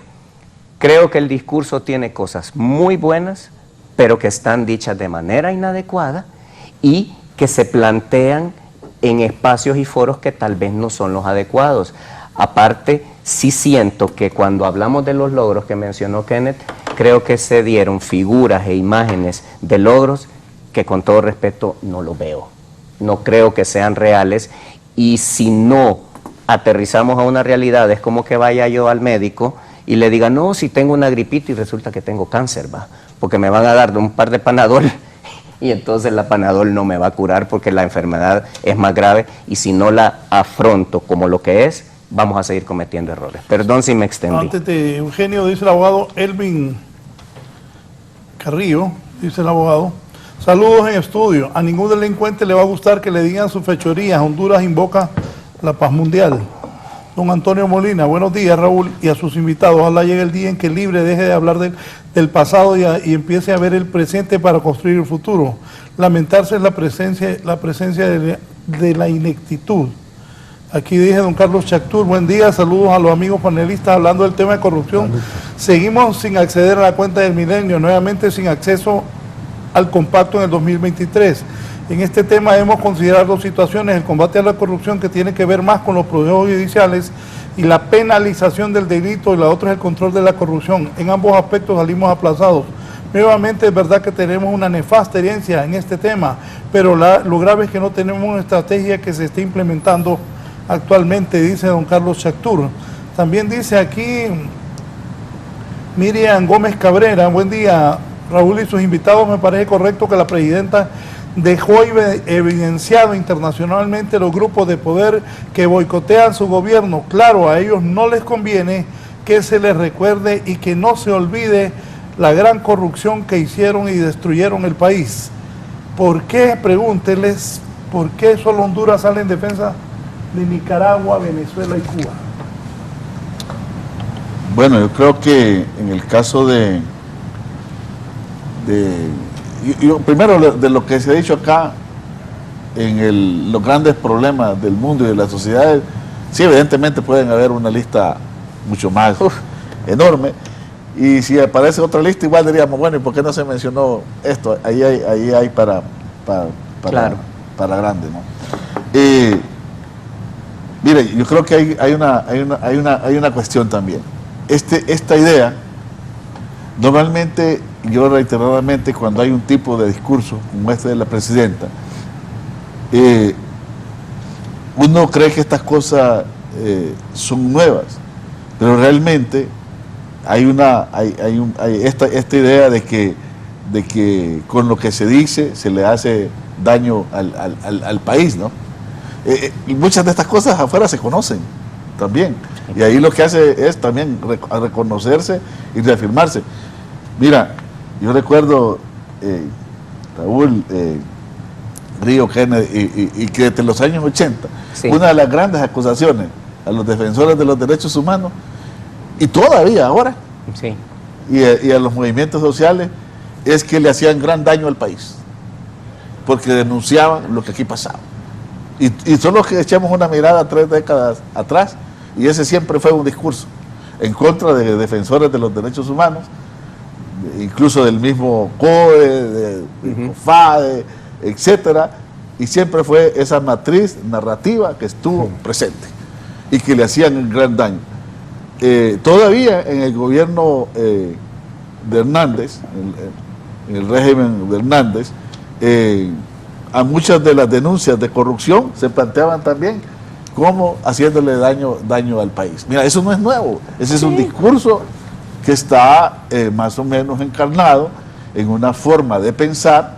E: Creo que el discurso tiene cosas muy buenas, pero que están dichas de manera inadecuada y que se plantean en espacios y foros que tal vez no son los adecuados. Aparte, sí siento que cuando hablamos de los logros que mencionó Kenneth, creo que se dieron figuras e imágenes de logros que, con todo respeto, no lo veo. No creo que sean reales, y si no aterrizamos a una realidad, es como que vaya yo al médico y le diga, no, si tengo una gripita y resulta que tengo cáncer, porque me van a dar un par de Panadol y entonces la Panadol no me va a curar porque la enfermedad es más grave, y si no la afronto como lo que es, vamos a seguir cometiendo errores. Perdón si me extendí.
D: Antes de Eugenio, dice el abogado Elvin Carrillo, dice el abogado: saludos en estudio. A ningún delincuente le va a gustar que le digan sus fechorías. Honduras invoca la paz mundial. Don Antonio Molina: buenos días, Raúl, y a sus invitados. Ojalá llegue el día en que Libre deje de hablar del pasado y empiece a ver el presente para construir el futuro. Lamentarse es la presencia de la ineptitud. Aquí dije don Carlos Chactur, buen día, saludos a los amigos panelistas hablando del tema de corrupción. Seguimos sin acceder a la cuenta del milenio, nuevamente sin acceso al compacto en el 2023. En este tema hemos considerado dos situaciones, el combate a la corrupción que tiene que ver más con los procesos judiciales y la penalización del delito, y la otra es el control de la corrupción. En ambos aspectos salimos aplazados. Nuevamente es verdad que tenemos una nefasta herencia en este tema, pero lo grave es que no tenemos una estrategia que se esté implementando actualmente, dice don Carlos Chactur. También dice aquí Miriam Gómez Cabrera, buen día Raúl y sus invitados, me parece correcto que la presidenta dejó evidenciado internacionalmente los grupos de poder que boicotean su gobierno. Claro, a ellos no les conviene que se les recuerde y que no se olvide la gran corrupción que hicieron y destruyeron el país. ¿Por qué? Pregúnteles, ¿por qué solo Honduras sale en defensa de Nicaragua, Venezuela y Cuba?
F: Bueno, yo creo que en el caso primero de lo que se ha dicho acá, en los grandes problemas del mundo y de las sociedades, sí, evidentemente pueden haber una lista mucho más enorme, y si aparece otra lista igual diríamos, bueno, ¿y por qué no se mencionó esto? Ahí hay para grande, ¿no? Mire, yo creo que hay una cuestión también. Esta idea, normalmente, yo reiteradamente, cuando hay un tipo de discurso como este de la presidenta, uno cree que estas cosas son nuevas, pero realmente hay esta idea de que con lo que se dice se le hace daño al país, ¿no? Y muchas de estas cosas afuera se conocen también, y ahí lo que hace es también reconocerse y reafirmarse. Mira, yo recuerdo, Raúl, Río Kennedy, y que desde los años 80, sí, una de las grandes acusaciones a los defensores de los derechos humanos, y todavía ahora, sí, y a los movimientos sociales, es que le hacían gran daño al país, porque denunciaban lo que aquí pasaba. Y solo que echamos una mirada 3 décadas atrás, y ese siempre fue un discurso en contra de defensores de los derechos humanos, incluso del mismo CODE, del COFADE, etcétera, y siempre fue esa matriz narrativa que estuvo presente y que le hacían un gran daño. Todavía en el gobierno de Hernández, en el régimen de Hernández, a muchas de las denuncias de corrupción se planteaban también como haciéndole daño al país. Mira, eso no es nuevo, ese es un discurso que está más o menos encarnado en una forma de pensar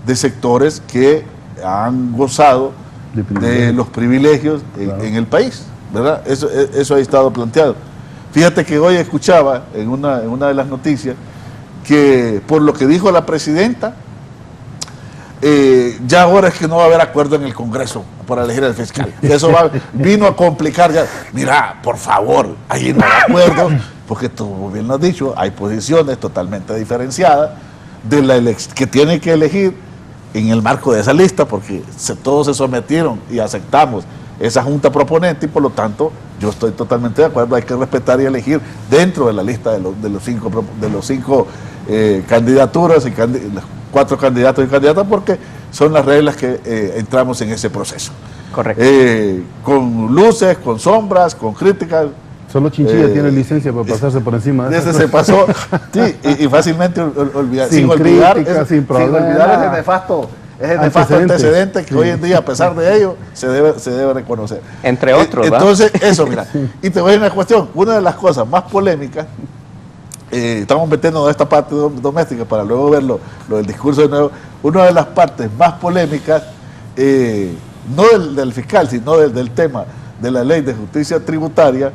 F: de sectores que han gozado de los privilegios en el país, ¿verdad? Eso ha estado planteado. Fíjate que hoy escuchaba en una de las noticias que por lo que dijo la presidenta, ya ahora es que no va a haber acuerdo en el Congreso para elegir al fiscal. Eso vino a complicar ya. Mira, por favor, ahí no hay acuerdo, porque tú bien lo has dicho, hay posiciones totalmente diferenciadas de que tiene que elegir en el marco de esa lista, porque todos se sometieron y aceptamos esa junta proponente, y por lo tanto yo estoy totalmente de acuerdo, hay que respetar y elegir dentro de la lista de los cinco candidaturas y los 4 candidatos y candidatas, porque son las reglas que entramos en ese proceso.
E: Correcto.
F: Con luces, con sombras, con críticas.
H: Solo Chinchilla tiene licencia para pasarse por encima de
F: ese se pasó, sí, y fácilmente olvidar, sin olvidar ese nefasto antecedente que hoy en día, a pesar de ello, se debe reconocer.
E: Entre otros,
F: entonces, eso, mira, y te voy a decir una cuestión, una de las cosas más polémicas, estamos metiendo en esta parte doméstica para luego ver lo del discurso de nuevo, una de las partes más polémicas, no del fiscal, sino del tema de la ley de justicia tributaria,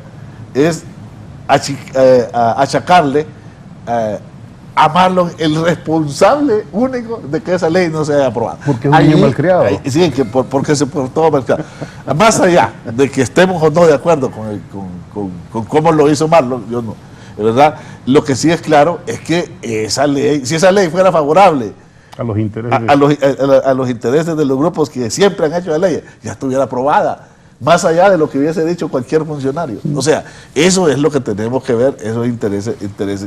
F: es achacarle a Marlon el responsable único de que esa ley no se haya aprobado.
H: Porque es un niño malcriado.
F: Sí, porque se portó malcriado. Más allá de que estemos o no de acuerdo con cómo lo hizo Marlon, yo no, ¿verdad? Lo que sí es claro es que esa ley, si esa ley fuera favorable
H: a los intereses
F: a los intereses de los grupos que siempre han hecho la ley, ya estuviera aprobada. más allá de lo que hubiese dicho cualquier funcionario. O sea, eso es lo que tenemos que ver, esos intereses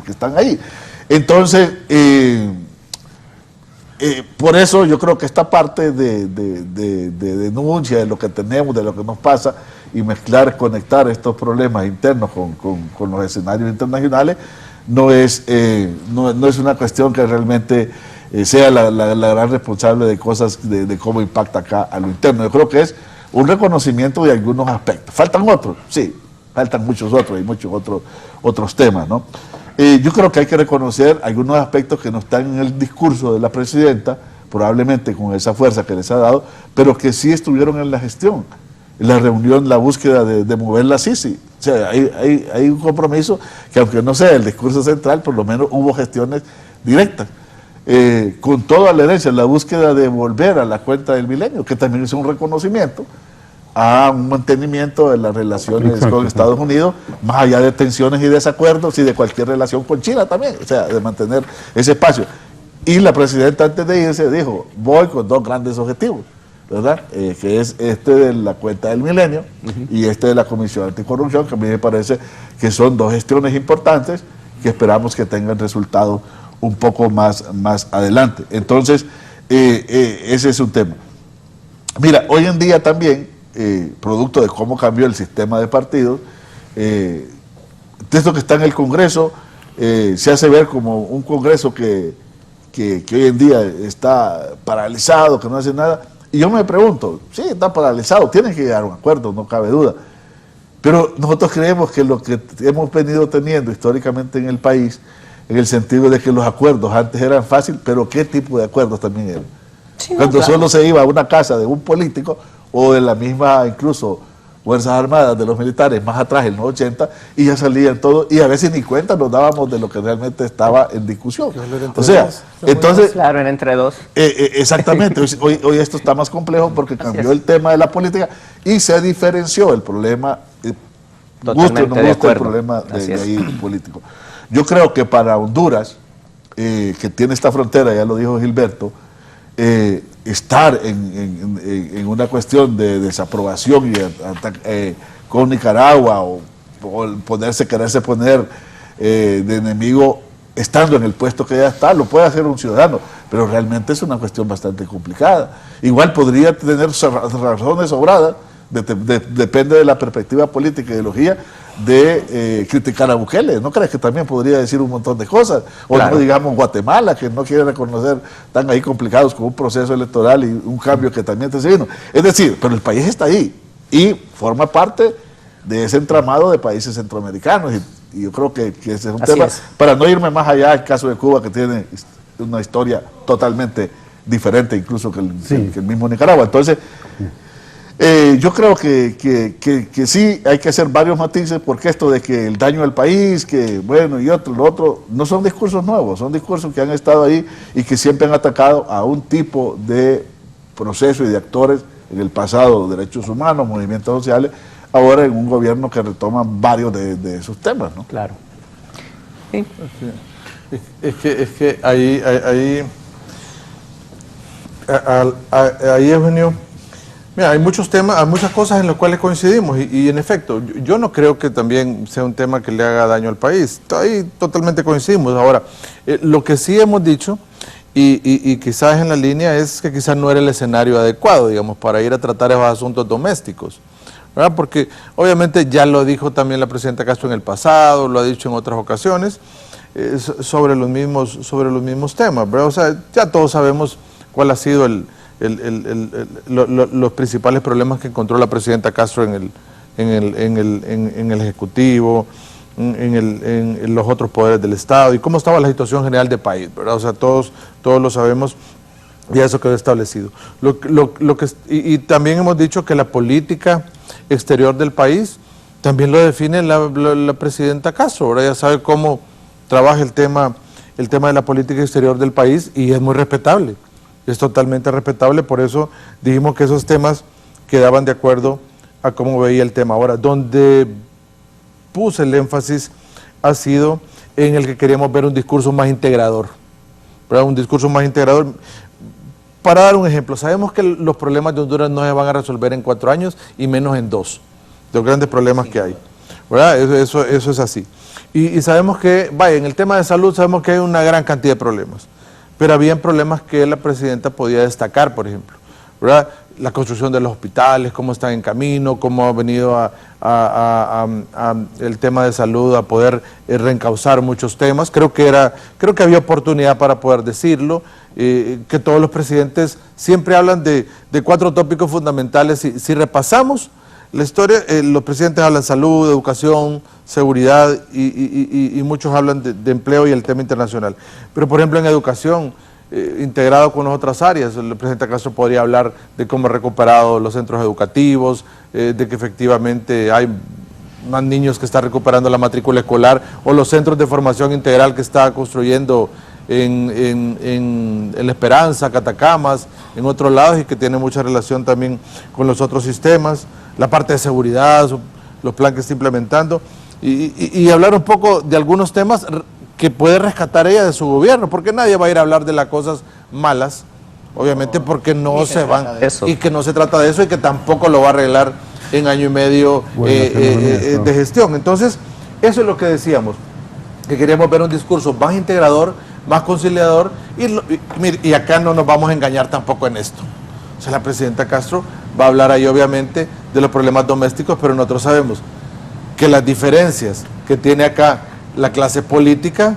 F: que están ahí. Entonces, por eso yo creo que esta parte de denuncia de lo que tenemos, de lo que nos pasa, y mezclar, conectar estos problemas internos con los escenarios internacionales, no es una cuestión que realmente sea la gran responsable de cosas, de cómo impacta acá a lo interno. Yo creo que es un reconocimiento de algunos aspectos. ¿Faltan otros? Sí, faltan muchos otros, hay muchos otros temas, ¿no? Yo creo que hay que reconocer algunos aspectos que no están en el discurso de la presidenta, probablemente con esa fuerza que les ha dado, pero que sí estuvieron en la gestión, en la reunión, la búsqueda de mover la Sisi. O sea, hay un compromiso que, aunque no sea el discurso central, por lo menos hubo gestiones directas. Con toda la herencia, la búsqueda de volver a la cuenta del milenio, que también es un reconocimiento a un mantenimiento de las relaciones con Estados Unidos, más allá de tensiones y desacuerdos y de cualquier relación con China también, o sea, de mantener ese espacio. Y la presidenta, antes de irse, dijo, voy con dos grandes objetivos, ¿verdad? Que es este de la cuenta del milenio y este de la Comisión Anticorrupción, que a mí me parece que son dos gestiones importantes que esperamos que tengan resultados un poco más adelante. Entonces, ese es un tema. Mira, hoy en día también, producto de cómo cambió el sistema de partidos, esto que está en el Congreso se hace ver como un Congreso que hoy en día está paralizado, que no hace nada. Y yo me pregunto, sí, está paralizado, tienen que llegar a un acuerdo, no cabe duda. Pero nosotros creemos que lo que hemos venido teniendo históricamente en el país, en el sentido de que los acuerdos antes eran fáciles, pero ¿qué tipo de acuerdos también eran? Sí, cuando claro, solo se iba a una casa de un político o de la misma, incluso, Fuerzas Armadas de los militares, más atrás en los 80, y ya salían todos, y a veces ni cuenta nos dábamos de lo que realmente estaba en discusión. O sea, entonces... Claro, era entre dos. Exactamente, hoy esto está más complejo porque cambió el tema de la política y se diferenció el problema, guste o no guste el problema de ahí político. Yo creo que para Honduras, que tiene esta frontera, ya lo dijo Gilberto, estar en una cuestión de desaprobación y con Nicaragua o quererse poner de enemigo estando en el puesto que ya está, lo puede hacer un ciudadano, pero realmente es una cuestión bastante complicada. Igual podría tener razones sobradas, depende de la perspectiva política y ideología, de criticar a Bukele. ¿No crees que también podría decir un montón de cosas? O claro, no digamos Guatemala, que no quiere reconocer, están ahí complicados con un proceso electoral y un cambio que también se vino. Es decir, pero el país está ahí y forma parte de ese entramado de países centroamericanos y yo creo que ese es un tema, para no irme más allá, el caso de Cuba, que tiene una historia totalmente diferente incluso que el mismo Nicaragua. Entonces, yo creo que sí hay que hacer varios matices, porque esto de que el daño al país, que bueno, y lo otro, no son discursos nuevos, son discursos que han estado ahí y que siempre han atacado a un tipo de proceso y de actores en el pasado, derechos humanos, movimientos sociales, ahora en un gobierno que retoma varios de esos temas, ¿no? Claro.
G: Sí. Es que ahí Eugenio, mira, hay muchos temas, hay muchas cosas en las cuales coincidimos y en efecto, yo no creo que también sea un tema que le haga daño al país. Ahí totalmente coincidimos. Ahora, lo que sí hemos dicho, y quizás en la línea, es que quizás no era el escenario adecuado, digamos, para ir a tratar esos asuntos domésticos, ¿verdad? Porque obviamente ya lo dijo también la presidenta Castro en el pasado, lo ha dicho en otras ocasiones, sobre los mismos temas, ¿verdad? O sea, ya todos sabemos cuál ha sido los principales problemas que encontró la presidenta Castro en el Ejecutivo, en los otros poderes del Estado y cómo estaba la situación general del país, ¿verdad? O sea, todos lo sabemos y eso quedó establecido. Y también hemos dicho que la política exterior del país también lo define la presidenta Castro, ¿verdad? Ella sabe cómo trabaja el tema de la política exterior del país y es muy respetable. Es totalmente respetable, por eso dijimos que esos temas quedaban de acuerdo a cómo veía el tema. Ahora, donde puse el énfasis ha sido en el que queríamos ver un discurso más integrador, ¿verdad? Un discurso más integrador. para dar un ejemplo, sabemos que los problemas de Honduras no se van a resolver en 4 años y menos en 2, de los grandes problemas que hay, ¿verdad? Eso es así. Y sabemos que, vaya, en el tema de salud sabemos que hay una gran cantidad de problemas, pero habían problemas que la presidenta podía destacar, por ejemplo, ¿verdad? La construcción de los hospitales, cómo están en camino, cómo ha venido el tema de salud a poder reencauzar muchos temas. Creo que había oportunidad para poder decirlo, que todos los presidentes siempre hablan de 4 tópicos fundamentales. Si repasamos la historia, los presidentes hablan salud, educación, seguridad y muchos hablan de empleo y el tema internacional. Pero por ejemplo en educación, integrado con las otras áreas, el presidente Castro podría hablar de cómo ha recuperado los centros educativos, de que efectivamente hay más niños que están recuperando la matrícula escolar, o los centros de formación integral que está construyendo en La Esperanza, Catacamas, en otros lados, y que tiene mucha relación también con los otros sistemas, la parte de seguridad, los planes que está implementando, y hablar un poco de algunos temas que puede rescatar ella de su gobierno, porque nadie va a ir a hablar de las cosas malas, obviamente porque no se van, y que no se trata de eso, y que tampoco lo va a arreglar en año y medio de gestión. Entonces, eso es lo que decíamos, que queríamos ver un discurso más integrador, más conciliador, y acá no nos vamos a engañar tampoco en esto. O sea, la presidenta Castro va a hablar ahí obviamente de los problemas domésticos, pero nosotros sabemos que las diferencias que tiene acá la clase política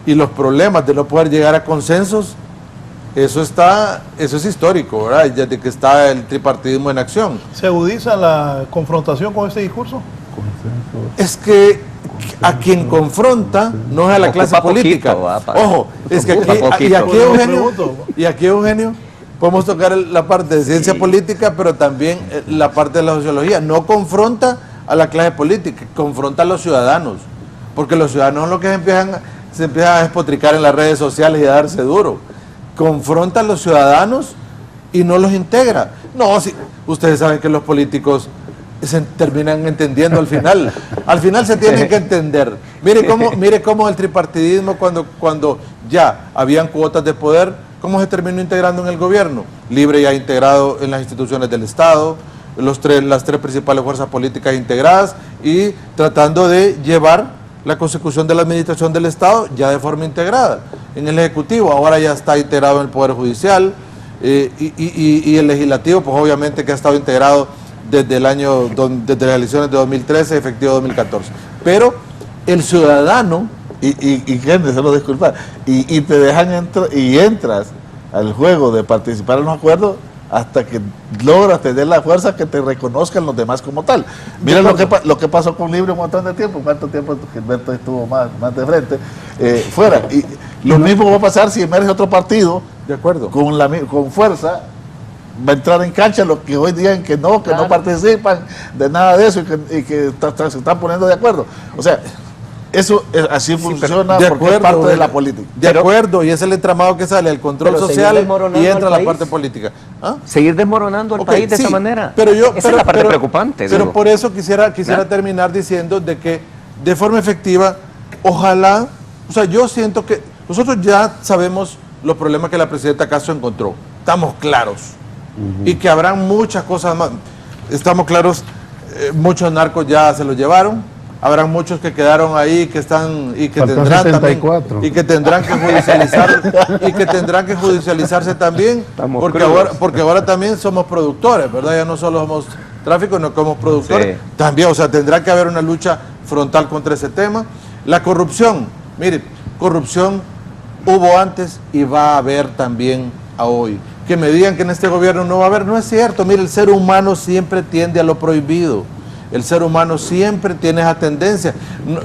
G: y los problemas de no poder llegar a consensos, eso es histórico, ¿verdad? Desde que está el tripartidismo en acción.
D: ¿Se agudiza la confrontación con este discurso?
G: Es que a quien confronta no es a la clase política. Ojo, es que aquí, Eugenio, podemos tocar la parte de ciencia política, pero también la parte de la sociología. No confronta a la clase política, confronta a los ciudadanos. Porque los ciudadanos son los que se empiezan a despotricar en las redes sociales y a darse duro. Confronta a los ciudadanos y no los integra. No, si ustedes saben que los políticos se terminan entendiendo al final. Al final se tienen que entender. Mire cómo el tripartidismo, cuando ya habían cuotas de poder, cómo se terminó integrando en el gobierno. Libre ya integrado en las instituciones del Estado, las tres principales fuerzas políticas integradas, y tratando de llevar la consecución de la administración del Estado ya de forma integrada en el Ejecutivo. Ahora ya está integrado en el Poder Judicial, y el Legislativo, pues obviamente que ha estado integrado desde las elecciones de 2013, efectivo 2014. Pero el ciudadano...
F: Y Henry, se lo disculpa, y te dejan entras al juego de participar en los acuerdos hasta que logras tener la fuerza que te reconozcan los demás como tal. Mira lo que pasó con Libre un montón de tiempo. ¿Cuánto tiempo Gilberto estuvo más de frente? Fuera. Y lo mismo va a pasar si emerge otro partido,
G: de acuerdo,
F: con fuerza, va a entrar en cancha los que hoy digan que no participan de nada de eso, y que se están poniendo de acuerdo. O sea, eso así funciona, porque es parte de la política.
G: De acuerdo, y es el entramado que sale, el control social, y entra la parte política. ¿Ah?
E: Seguir desmoronando el país de esa manera. Esa es la parte preocupante.
G: Pero por eso quisiera terminar diciendo de que de forma efectiva, ojalá, o sea, yo siento que nosotros ya sabemos los problemas que la presidenta Castro encontró. Estamos claros. Y que habrán muchas cosas más. Estamos claros, muchos narcos ya se los llevaron. Habrán muchos que quedaron ahí, que están y que tendrán 74. También, y que tendrán que judicializarse también, porque ahora también somos productores, ¿verdad? Ya no solo somos tráfico, no somos productores. Sí. También, o sea, tendrá que haber una lucha frontal contra ese tema. La corrupción, mire, corrupción hubo antes y va a haber también a hoy. Que me digan que en este gobierno no va a haber, no es cierto. Mire, el ser humano siempre tiende a lo prohibido. El ser humano siempre tiene esa tendencia.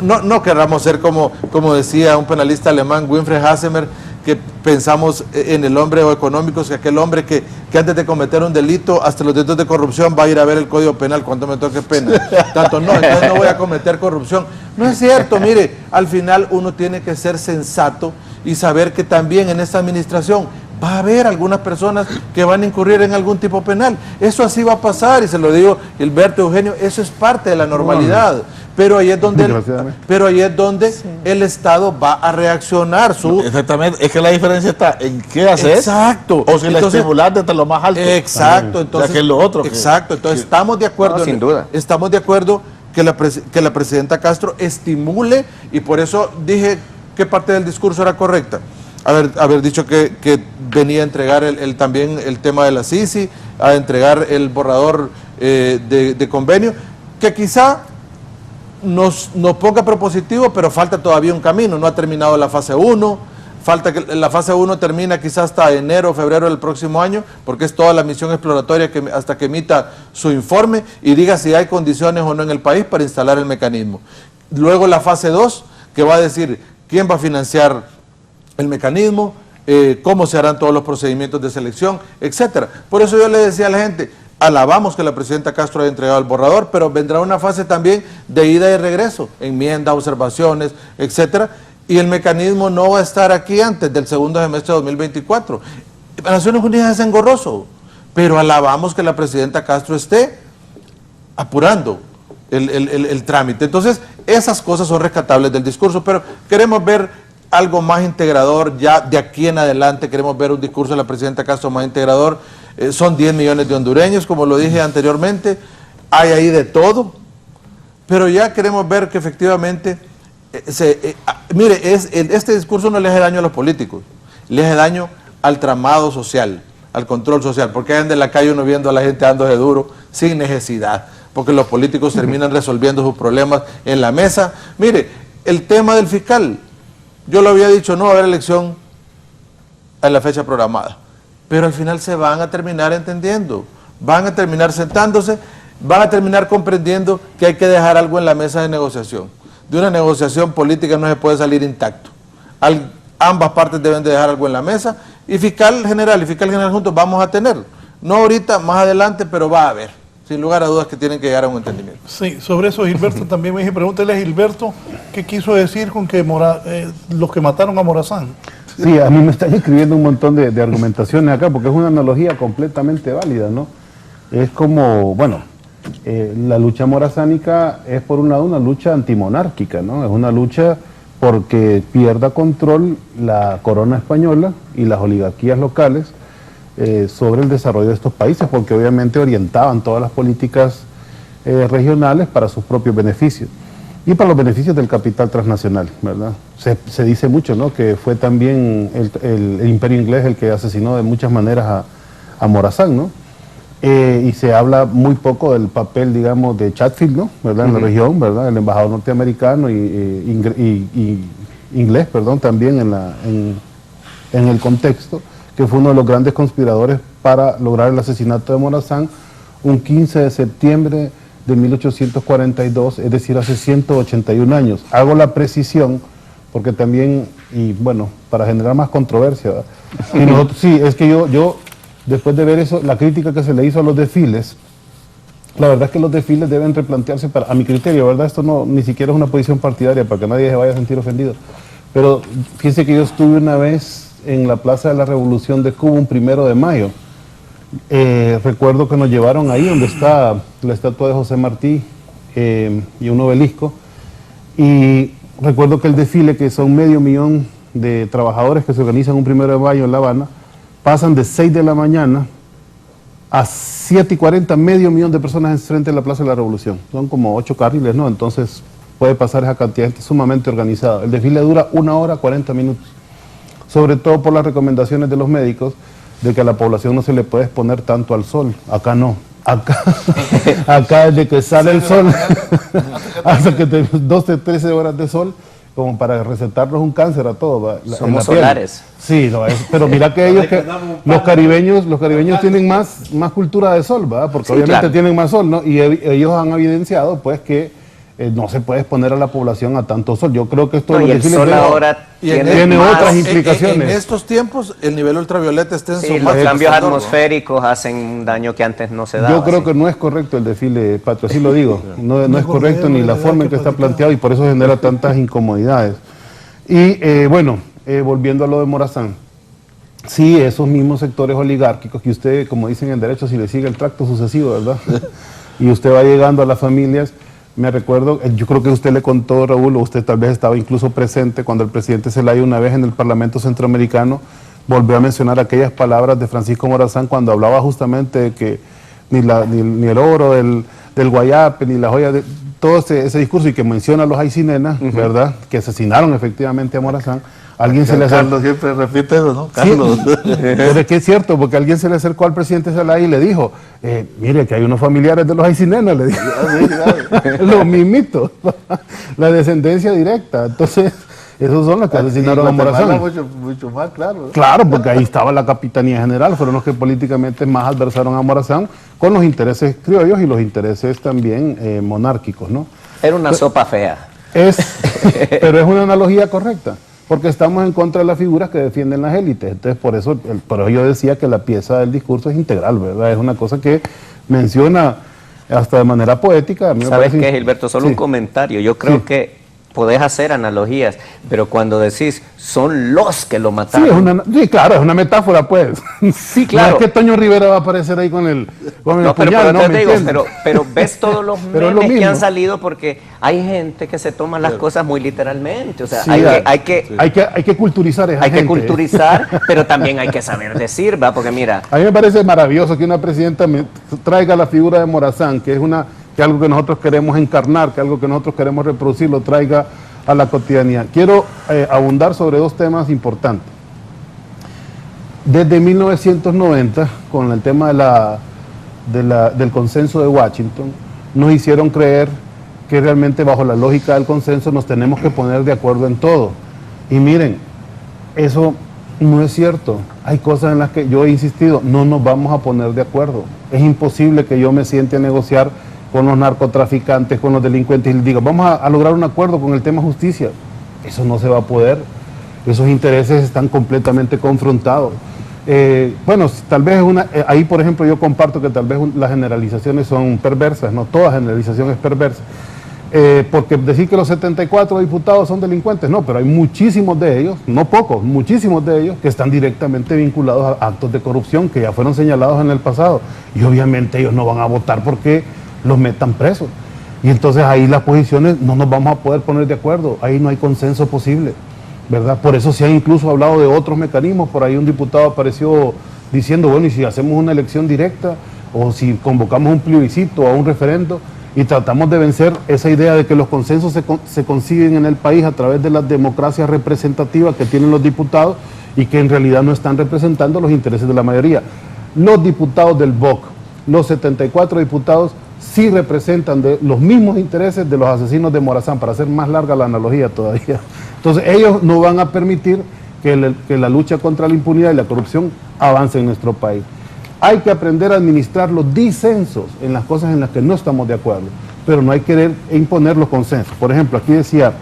G: No querramos ser como decía un penalista alemán, Winfried Hassemer, que pensamos en el hombre económico, que aquel hombre que antes de cometer un delito, hasta los delitos de corrupción, va a ir a ver el Código Penal cuando me toque pena. Tanto no, entonces no voy a cometer corrupción. No es cierto, mire, al final uno tiene que ser sensato y saber que también en esta administración va a haber algunas personas que van a incurrir en algún tipo penal. Eso así va a pasar, y se lo digo, Gilberto, Eugenio, eso es parte de la normalidad. Pero ahí es donde, el Estado va a reaccionar.
F: Exactamente, es que la diferencia está en qué hacer.
G: Exacto.
F: O si la estimulante está lo más alto.
G: Exacto. Entonces,
F: que es lo otro.
G: Exacto. Entonces estamos de acuerdo.
E: No, sin duda.
G: Estamos de acuerdo que la presidenta Castro estimule, y por eso dije que parte del discurso era correcta. Haber dicho que venía a entregar también el tema de la CICI, a entregar el borrador de convenio, que quizá nos ponga propositivo, pero falta todavía un camino. No ha terminado la fase 1, falta que la fase 1 termina quizás hasta enero o febrero del próximo año, porque es toda la misión exploratoria hasta que emita su informe y diga si hay condiciones o no en el país para instalar el mecanismo. Luego la fase 2, que va a decir quién va a financiar el mecanismo, cómo se harán todos los procedimientos de selección, etcétera. Por eso yo le decía a la gente, alabamos que la presidenta Castro haya entregado el borrador, pero vendrá una fase también de ida y regreso, enmiendas, observaciones, etcétera, y el mecanismo no va a estar aquí antes del segundo semestre de 2024. Naciones Unidas es engorroso, pero alabamos que la presidenta Castro esté apurando el trámite. Entonces, esas cosas son rescatables del discurso, pero queremos ver algo más integrador ya de aquí en adelante. Queremos ver un discurso de la presidenta Castro más integrador. Son 10 millones de hondureños, como lo dije anteriormente, hay ahí de todo, pero ya queremos ver que efectivamente, mire, este discurso no le hace daño a los políticos, le hace daño al tramado social, al control social, porque andan de la calle uno viendo a la gente dándose duro sin necesidad, porque los políticos terminan resolviendo sus problemas en la mesa. Mire, el tema del fiscal, yo lo había dicho, no va a haber elección en la fecha programada, pero al final se van a terminar entendiendo, van a terminar sentándose, van a terminar comprendiendo que hay que dejar algo en la mesa de negociación. De una negociación política no se puede salir intacto. Ambas partes deben de dejar algo en la mesa, y fiscal general juntos vamos a tener. No ahorita, más adelante, pero va a haber. Sin lugar a dudas que tienen que llegar a un entendimiento.
D: Sí, sobre eso Gilberto también me dije, pregúntele a Gilberto qué quiso decir con que los que mataron a Morazán.
H: Sí, a mí me están escribiendo un montón de argumentaciones acá, porque es una analogía completamente válida, ¿no? Es como, bueno, la lucha morazánica es por un lado una lucha antimonárquica, ¿no? Es una lucha porque pierda control la corona española y las oligarquías locales sobre el desarrollo de estos países, porque obviamente orientaban todas las políticas regionales para sus propios beneficios y para los beneficios del capital transnacional, ¿verdad? Se dice mucho, ¿no?, que fue también el imperio inglés el que asesinó de muchas maneras a Morazán, ¿no? Y se habla muy poco del papel, digamos, de Chatfield, ¿no?, ¿verdad?, en la región, ¿verdad?, el embajador norteamericano y inglés, perdón, también en el contexto, que fue uno de los grandes conspiradores para lograr el asesinato de Morazán un 15 de septiembre de 1842, es decir, hace 181 años. Hago la precisión porque también, y bueno, para generar más controversia, ¿verdad? Y nosotros, sí, es que yo, después de ver eso, la crítica que se le hizo a los desfiles, la verdad es que los desfiles deben replantearse, a mi criterio, ¿verdad? Esto ni siquiera es una posición partidaria para que nadie se vaya a sentir ofendido. Pero fíjense que yo estuve una vez en la Plaza de la Revolución de Cuba, un 1 de mayo. Recuerdo que nos llevaron ahí donde está la estatua de José Martí y un obelisco, y recuerdo que el desfile, que son 500,000 de trabajadores que se organizan un 1 de mayo en La Habana, pasan de 6 de la mañana a 7:40, 500,000 de personas frente a la Plaza de la Revolución. Son como 8 carriles, ¿no? Entonces puede pasar esa cantidad de gente sumamente organizada. El desfile dura 1 hora 40 minutos, sobre todo por las recomendaciones de los médicos de que a la población no se le puede exponer tanto al sol. Acá no. Acá desde que sale el sol hasta que tenemos 12, 13 horas de sol, como para recetarnos un cáncer a todos.
E: Somos solares.
H: Sí, pero mira que ellos, los caribeños tienen más cultura de sol, ¿verdad? Porque sí, obviamente claro, tienen más sol, ¿no? Y ellos han evidenciado, pues, que no se puede exponer a la población a tanto sol. Yo creo que esto
E: y el sol ahora
H: tiene otras implicaciones.
G: En estos tiempos el nivel ultravioleta está en
E: su los cambios atmosféricos hacen un daño que antes no se daba.
H: Yo creo que no es correcto el desfile, Patrio, así lo digo. No es correcto ni la forma en que está planteado, y por eso genera tantas incomodidades. Y bueno, volviendo a lo de Morazán, Sí, esos mismos sectores oligárquicos que usted, como dicen en derecho, si le sigue el tracto sucesivo, ¿verdad? Y usted va llegando a las familias. Me recuerdo, yo creo que usted le contó, Raúl, o usted tal vez estaba incluso presente cuando el presidente Zelaya una vez en el Parlamento Centroamericano volvió a mencionar aquellas palabras de Francisco Morazán cuando hablaba justamente de que ni el oro del Guayape, ni la joya, de todo ese discurso, y que menciona a los Aycinena, ¿verdad? Que asesinaron efectivamente a Morazán. Alguien se le acercó.
F: Carlos siempre repite eso, ¿no? Carlos.
H: Sí, pero es que es cierto, porque alguien se le acercó al presidente Zelaya y le dijo, mire, que hay unos familiares de los Aycinena, le dijo. Los mismitos, la descendencia directa. Entonces, esos son los que asesinaron a Morazán.
F: Mucho más, claro.
H: Claro, porque ahí estaba la Capitanía General, fueron los que políticamente más adversaron a Morazán con los intereses criollos y los intereses también monárquicos, ¿no?
E: Era una sopa fea.
H: Pero es una analogía correcta, porque estamos en contra de las figuras que defienden las élites. Entonces, por eso yo decía que la pieza del discurso es integral, ¿verdad? Es una cosa que menciona hasta de manera poética.
E: ¿Sabes qué, Gilberto? Solo un comentario. Yo creo que podés hacer analogías, pero cuando decís son los que lo mataron.
H: Sí, claro, es una metáfora, pues.
E: Sí, claro.
H: No es que Toño Rivera va a aparecer ahí con el puñal,
E: pero ves todos los memes que han salido, porque hay gente que se toma las cosas muy literalmente. O sea,
H: sí,
E: hay
H: que culturizar esa
E: hay
H: gente.
E: que culturizar, pero también hay que saber decir, ¿va? Porque mira,
H: a mí me parece maravilloso que una presidenta traiga la figura de Morazán, que es algo que nosotros queremos encarnar, que algo que nosotros queremos reproducir, lo traiga a la cotidianidad. Quiero abundar sobre dos temas importantes. Desde 1990, con el tema del consenso de Washington, nos hicieron creer que realmente bajo la lógica del consenso nos tenemos que poner de acuerdo en todo. Y miren, eso no es cierto. Hay cosas en las que yo he insistido, no nos vamos a poner de acuerdo. Es imposible que yo me siente a negociar con los narcotraficantes, con los delincuentes, y les digo, vamos a lograr un acuerdo con el tema justicia. Eso no se va a poder. Esos intereses están completamente confrontados. Bueno, tal vez ahí, por ejemplo, yo comparto que tal vez las generalizaciones son perversas, no toda generalización es perversa. Porque decir que los 74 diputados son delincuentes, no, pero hay muchísimos de ellos, no pocos, muchísimos de ellos que están directamente vinculados a actos de corrupción que ya fueron señalados en el pasado. Y obviamente ellos no van a votar porque los metan presos. Y entonces ahí las posiciones no nos vamos a poder poner de acuerdo, ahí no hay consenso posible, ¿verdad? Por eso se ha incluso hablado de otros mecanismos. Por ahí un diputado apareció diciendo, bueno, y si hacemos una elección directa, o si convocamos un plebiscito o un referendo, y tratamos de vencer esa idea de que los consensos se consiguen en el país a través de las democracias representativas que tienen los diputados y que en realidad no están representando los intereses de la mayoría. Los diputados del BOC, los 74 diputados, sí representan los mismos intereses de los asesinos de Morazán, para hacer más larga la analogía todavía. Entonces ellos no van a permitir que la lucha contra la impunidad y la corrupción avance en nuestro país. Hay que aprender a administrar los disensos en las cosas en las que no estamos de acuerdo, pero no hay que querer imponer los consensos. Por ejemplo, aquí decía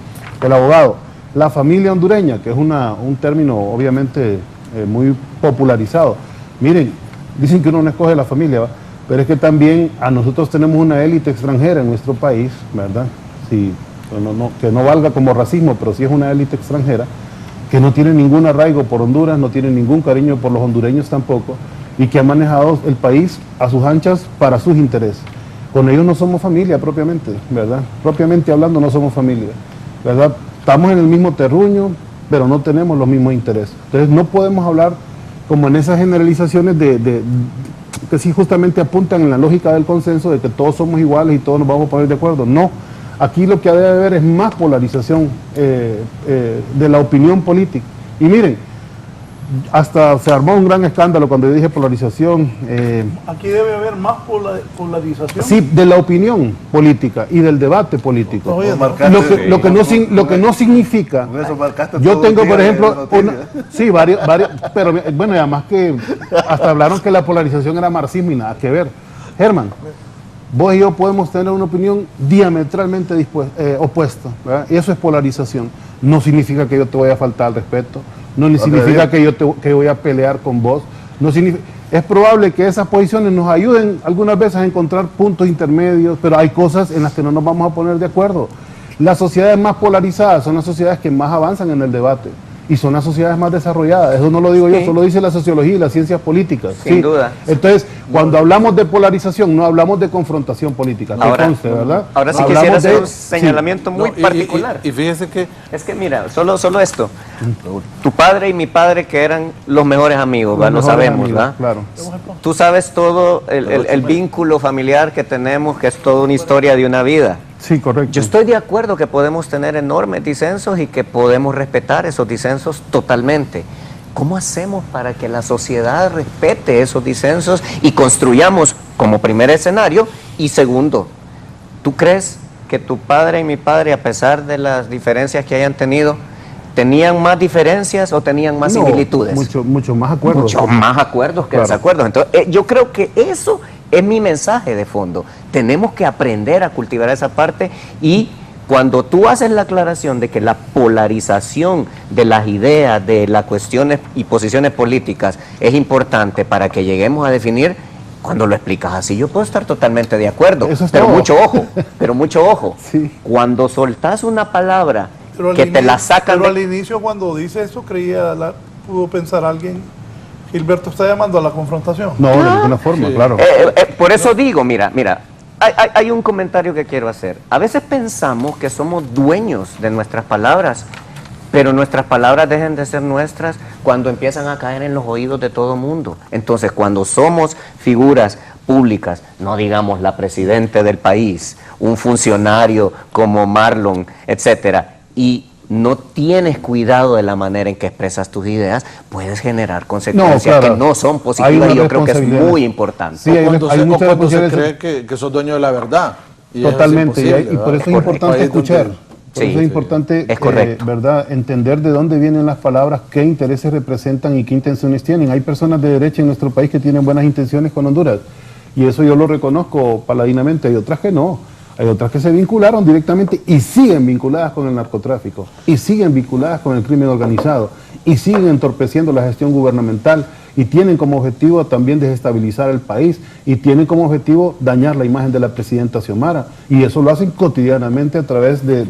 H: el abogado, la familia hondureña, que es un término obviamente muy popularizado. Miren, dicen que uno no escoge la familia, ¿va? Pero es que también a nosotros tenemos una élite extranjera en nuestro país, ¿verdad? Sí, que no valga como racismo, pero sí es una élite extranjera, que no tiene ningún arraigo por Honduras, no tiene ningún cariño por los hondureños tampoco, y que ha manejado el país a sus anchas para sus intereses. Con ellos no somos familia propiamente, ¿verdad? Propiamente hablando no somos familia, ¿verdad? Estamos en el mismo terruño, pero no tenemos los mismos intereses. Entonces no podemos hablar como en esas generalizaciones que sí justamente apuntan en la lógica del consenso de que todos somos iguales y todos nos vamos a poner de acuerdo. No, aquí lo que debe haber es más polarización de la opinión política. Y miren, hasta se armó un gran escándalo cuando yo dije polarización.
D: Aquí debe haber más polarización.
H: Sí, de la opinión política y del debate político. Lo que no significa. Yo tengo, por ejemplo, sí, varios, pero bueno, además que hasta hablaron que la polarización era marxismo y nada que ver. Germán, vos y yo podemos tener una opinión diametralmente opuesta, ¿verdad? Y eso es polarización. No significa que yo te vaya a faltar al respeto. No significa que voy a pelear con vos. No significa, es probable que esas posiciones nos ayuden algunas veces a encontrar puntos intermedios, pero hay cosas en las que no nos vamos a poner de acuerdo. Las sociedades más polarizadas son las sociedades que más avanzan en el debate. y son las sociedades más desarrolladas. Eso no lo digo yo, eso lo dice la sociología y las ciencias políticas.
E: Sin duda.
H: Entonces, cuando hablamos de polarización, no hablamos de confrontación política, que conste, ¿verdad?
E: Ahora sí
H: Hablamos
E: quisiera hacer
H: de-
E: un señalamiento muy
G: No,
E: particular.
G: Y fíjese que
E: Es que mira, solo esto. Tu padre y mi padre que eran los mejores amigos, ¿verdad? Lo
H: Los mejores
E: sabemos,
H: amigos,
E: ¿verdad?
H: claro.
E: Tú sabes todo el vínculo familiar que tenemos, que es toda una historia de una vida.
H: Sí, correcto.
E: Yo estoy de acuerdo que podemos tener enormes disensos y que podemos respetar esos disensos totalmente. ¿Cómo hacemos para que la sociedad respete esos disensos y construyamos como primer escenario? Y segundo, ¿tú crees que tu padre y mi padre, a pesar de las diferencias que hayan tenido, tenían más diferencias o tenían más
H: No,
E: similitudes?
H: mucho más acuerdos.
E: Mucho más acuerdos que
H: Claro.
E: desacuerdos. Entonces, yo creo que eso es mi mensaje de fondo. Tenemos que aprender a cultivar esa parte, y cuando tú haces la aclaración de que la polarización de las ideas, de las cuestiones y posiciones políticas es importante para que lleguemos a definir, cuando lo explicas así, yo puedo estar totalmente de acuerdo.
H: Eso es
E: pero
H: todo.
E: mucho ojo.
H: Sí.
E: Cuando soltás una palabra
D: Pero al
E: que te la
D: inicio-
E: sacan
D: Pero
E: de...
D: al inicio, cuando dice eso, pudo pensar alguien, Gilberto está llamando a la confrontación.
H: No, de ninguna forma, claro.
E: Por eso digo, mira, hay un comentario que quiero hacer. A veces pensamos que somos dueños de nuestras palabras, pero nuestras palabras dejan de ser nuestras cuando empiezan a caer en los oídos de todo mundo. Entonces, cuando somos figuras públicas, no digamos la presidenta del país, un funcionario como Marlon, etcétera, y no tienes cuidado de la manera en que expresas tus ideas, puedes generar consecuencias
H: claro.
E: que no son
H: Hay
E: positivas,
H: una
E: y yo creo que es
H: responsabilidad.
E: muy importante.
H: Sí, hay
G: cuando
H: muchas
G: cuando se
H: responsabilidades.
G: cree que sos dueño de la verdad. Y eso es
H: Totalmente, y
G: imposible,
H: por
G: ¿verdad?
H: eso es
E: Correcto.
H: importante
G: Ahí es donde-
H: escuchar. Por
E: Sí,
H: eso es importante,
E: es correcto.
H: ¿verdad?, entender de dónde vienen las palabras, qué intereses representan y qué intenciones tienen. Hay personas de derecha en nuestro país que tienen buenas intenciones con Honduras, y eso yo lo reconozco paladinamente. Hay otras que no. Hay otras que se vincularon directamente y siguen vinculadas con el narcotráfico, y siguen vinculadas con el crimen organizado, y siguen entorpeciendo la gestión gubernamental, y tienen como objetivo también desestabilizar el país, y tienen como objetivo dañar la imagen de la presidenta Xiomara. Y eso lo hacen cotidianamente a través de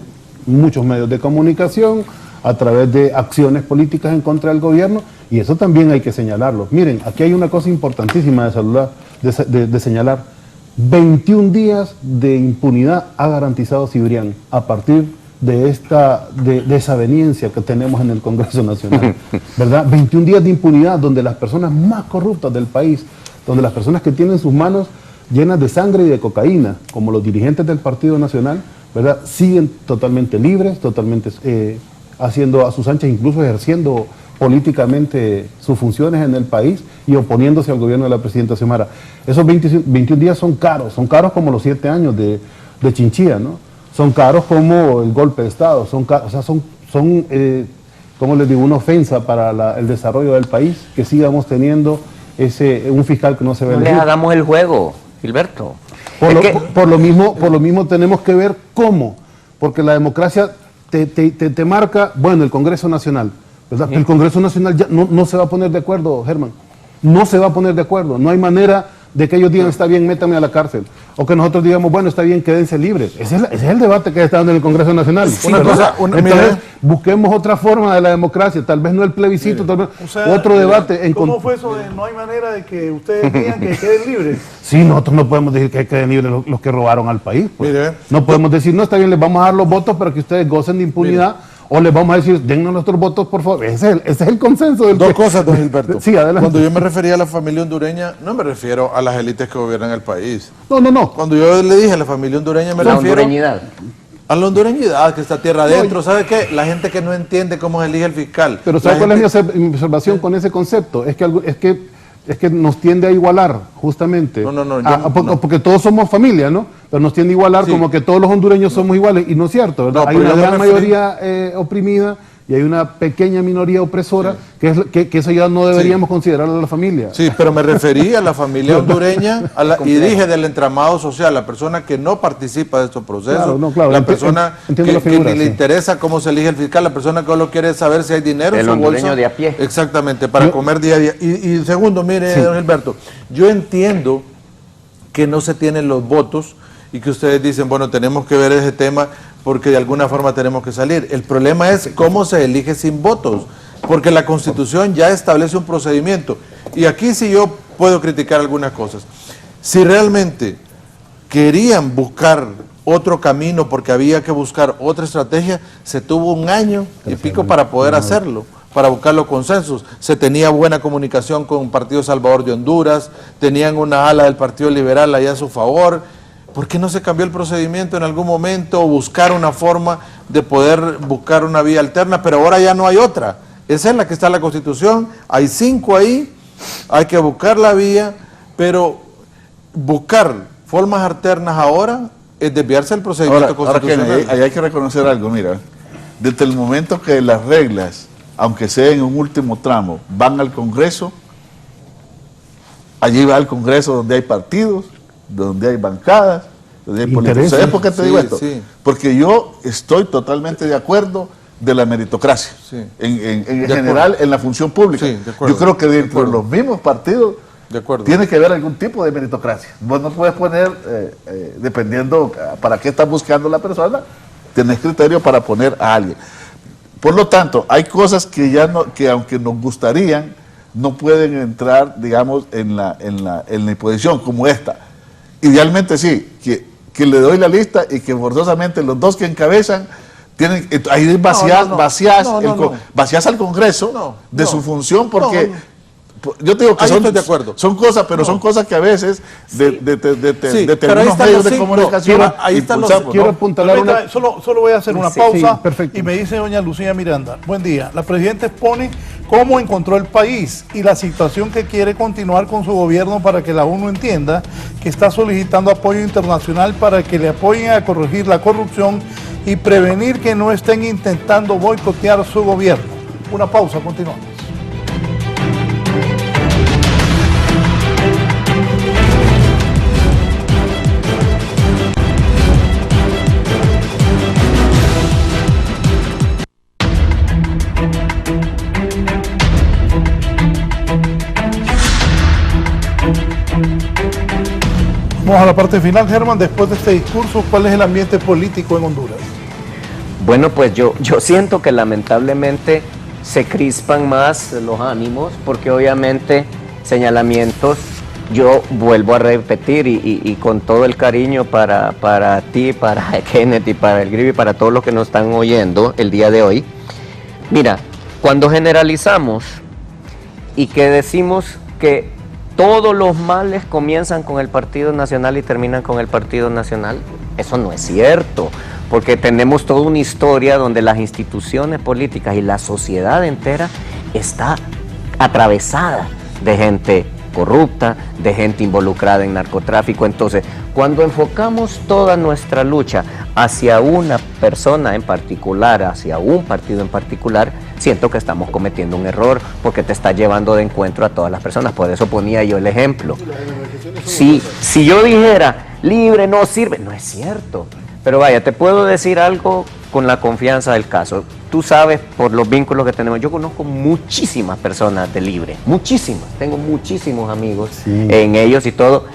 H: muchos medios de comunicación, a través de acciones políticas en contra del gobierno, y eso también hay que señalarlo. Miren, aquí hay una cosa importantísima de señalar. 21 días de impunidad ha garantizado Cibrián a partir de esta desaveniencia que tenemos en el Congreso Nacional, ¿verdad? 21 días de impunidad donde las personas más corruptas del país, donde las personas que tienen sus manos llenas de sangre y de cocaína, como los dirigentes del Partido Nacional, ¿verdad?, siguen totalmente libres, totalmente haciendo a sus anchas, incluso ejerciendo políticamente sus funciones en el país y oponiéndose al gobierno de la presidenta Xiomara. Esos 21 días son caros como los 7 años de Chinchilla, ¿no? Son caros como el golpe de Estado, son como les digo, una ofensa para el desarrollo del país, que sigamos teniendo un fiscal que no se ve
E: No le
H: elegir.
E: hagamos el juego, Gilberto.
H: Por lo mismo tenemos que ver cómo, porque la democracia te marca, bueno, el Congreso Nacional, ¿verdad? El Congreso Nacional ya no se va a poner de acuerdo, Germán, no se va a poner de acuerdo, no hay manera de que ellos digan está bien, métame a la cárcel, o que nosotros digamos, bueno, está bien, quédense libres. Ese es el debate que está dando en el Congreso Nacional.
G: Una
H: ¿verdad?
G: cosa,
H: Entonces,
G: mira,
H: busquemos otra forma de la democracia, tal vez no el plebiscito, tal vez
D: O sea,
H: otro debate.
D: ¿Cómo fue eso de no hay manera de que ustedes digan que queden libres?
H: Sí, nosotros no podemos decir que queden libres los que robaron al país. Pues.
G: Mire.
H: No podemos decir, no, está bien, les vamos a dar los votos para que ustedes gocen de impunidad, o les vamos a decir, dennos nuestros votos, por favor. Ese es el consenso del
G: Dos cosas, don Gilberto.
H: Sí, adelante.
G: Cuando yo me refería a la familia hondureña, no me refiero a las élites que gobiernan el país.
H: No.
G: Cuando yo le dije a la familia hondureña, me
E: La
G: refiero
E: hondureñidad.
G: a la hondureñidad que está tierra adentro. ¿Sabe qué? La gente que no entiende cómo se elige el fiscal.
H: Pero ¿sabe cuál es mi observación con ese concepto? Es que nos tiende a igualar, justamente. Porque todos somos familia, ¿no? Pero nos tiende a igualar, sí, como que todos los hondureños somos iguales, y no es cierto, ¿verdad? Hay una gran mayoría oprimida y hay una pequeña minoría opresora, que eso ya no deberíamos considerar a la familia.
G: Sí, pero me referí a la familia hondureña y dije del entramado social, la persona que no participa de estos procesos,
H: Claro,
G: la persona
H: que
G: ni le interesa cómo se elige el fiscal, la persona que solo quiere saber si hay dinero en
E: El
G: su
E: hondureño
G: bolsa.
E: de a pie.
G: Exactamente, para comer día a día. Y segundo, mire, don Gilberto, yo entiendo que no se tienen los votos y que ustedes dicen, bueno, tenemos que ver ese tema porque de alguna forma tenemos que salir. El problema es cómo se elige sin votos. porque la Constitución ya establece un procedimiento. Y aquí sí yo puedo criticar algunas cosas. Si realmente querían buscar otro camino porque había que buscar otra estrategia, se tuvo 1 año y pico para poder hacerlo, para buscar los consensos. Se tenía buena comunicación con el Partido Salvador de Honduras, tenían una ala del Partido Liberal allá a su favor. ¿Por qué no se cambió el procedimiento en algún momento o buscar una forma de poder buscar una vía alterna? Pero ahora ya no hay otra. Esa es la que está en la Constitución, hay 5 ahí, hay que buscar la vía, pero buscar formas alternas ahora es desviarse del procedimiento constitucional.
F: Ahora que ahí hay que reconocer algo, mira, desde el momento que las reglas, aunque sea en un último tramo, van al Congreso, allí va al Congreso donde hay partidos, donde hay bancadas, donde hay políticos. ¿Sabes por qué te digo esto?
G: Sí.
F: Porque yo estoy totalmente de acuerdo de la meritocracia,
G: Sí.
F: en general en la función pública.
G: Sí, de acuerdo.
F: Yo creo que dentro de los mismos partidos
G: De acuerdo.
F: tiene que haber algún tipo de meritocracia. Vos no puedes poner, dependiendo para qué estás buscando la persona, tenés criterio para poner a alguien. Por lo tanto, hay cosas que ya no, que aunque nos gustarían, no pueden entrar, digamos, en la imposición como esta. Idealmente sí, que le doy la lista y que forzosamente los 2 que encabezan tienen, ahí vacías al Congreso de su función porque yo te digo que
G: ahí estoy de acuerdo.
F: son cosas, pero son cosas que a veces de
G: pero ahí
F: algunos
G: están
F: medios
G: los
F: de
G: 5,
F: comunicación
G: ahí están los
F: impulsamos,
D: Quiero
F: ¿no?
D: apuntalar una... Solo voy a hacer una pausa
H: perfecto.
D: y me dice doña Lucía Miranda, buen día, la presidenta expone cómo encontró el país y la situación que quiere continuar con su gobierno para que la ONU entienda que está solicitando apoyo internacional para que le apoyen a corregir la corrupción y prevenir que no estén intentando boicotear su gobierno. Una pausa, continuamos. Vamos a la parte final, Germán. Después de este discurso, ¿cuál es el ambiente político en Honduras?
E: Bueno, pues yo siento que lamentablemente se crispan más los ánimos porque obviamente señalamientos, yo vuelvo a repetir y con todo el cariño para ti, para Kenneth y para el Gribi y para todos los que nos están oyendo el día de hoy. Mira, cuando generalizamos y que decimos que todos los males comienzan con el Partido Nacional y terminan con el Partido Nacional, eso no es cierto, porque tenemos toda una historia donde las instituciones políticas y la sociedad entera está atravesada de gente corrupta, de gente involucrada en narcotráfico. Entonces, cuando enfocamos toda nuestra lucha hacia una persona en particular, hacia un partido en particular, siento que estamos cometiendo un error porque te está llevando de encuentro a todas las personas. Por eso ponía yo el ejemplo. Si yo dijera, libre no sirve, no es cierto. Pero vaya, te puedo decir algo con la confianza del caso. Tú sabes, por los vínculos que tenemos, yo conozco muchísimas personas de Libre, muchísimas, tengo muchísimos amigos en ellos y todo.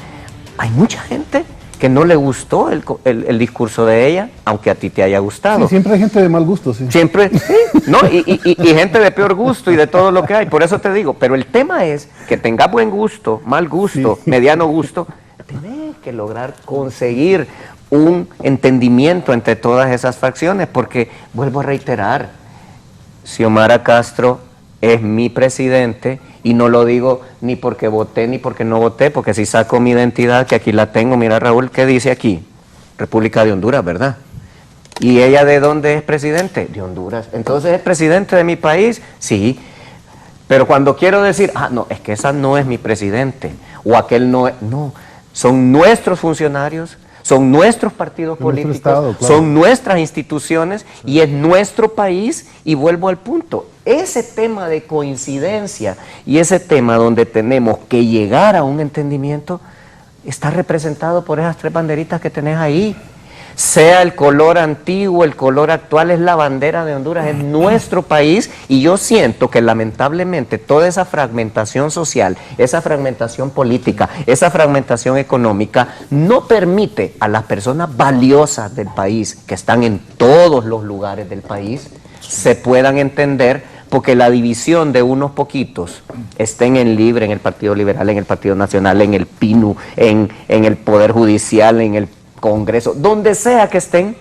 E: Hay mucha gente que no le gustó el discurso de ella, aunque a ti te haya gustado.
H: Sí, siempre hay gente de mal gusto, sí.
E: Siempre, sí, ¿no? Y gente de peor gusto y de todo lo que hay. Por eso te digo, pero el tema es que tengas buen gusto, mal gusto, mediano gusto, tenés que lograr conseguir un entendimiento entre todas esas facciones, porque, vuelvo a reiterar, Xiomara Castro es mi presidente, y no lo digo ni porque voté ni porque no voté, porque si saco mi identidad, que aquí la tengo, mira Raúl, ¿qué dice aquí? República de Honduras, ¿verdad? ¿Y ella de dónde es presidente? De Honduras. Entonces, ¿es presidente de mi país? Sí. Pero cuando quiero decir, no, es que esa no es mi presidente, o aquel no es, no, son nuestros funcionarios, son nuestros partidos políticos,
H: Estado, claro.
E: son nuestras instituciones y es nuestro país. Y vuelvo al punto, ese tema de coincidencia y ese tema donde tenemos que llegar a un entendimiento está representado por esas 3 banderitas que tenés ahí. Sea el color antiguo, el color actual, es la bandera de Honduras, es nuestro país, y yo siento que lamentablemente toda esa fragmentación social, esa fragmentación política, esa fragmentación económica no permite a las personas valiosas del país, que están en todos los lugares del país, se puedan entender porque la división de unos poquitos, estén en Libre, en el Partido Liberal, en el Partido Nacional, en el PINU, en el Poder Judicial, en el Congreso, donde sea que estén,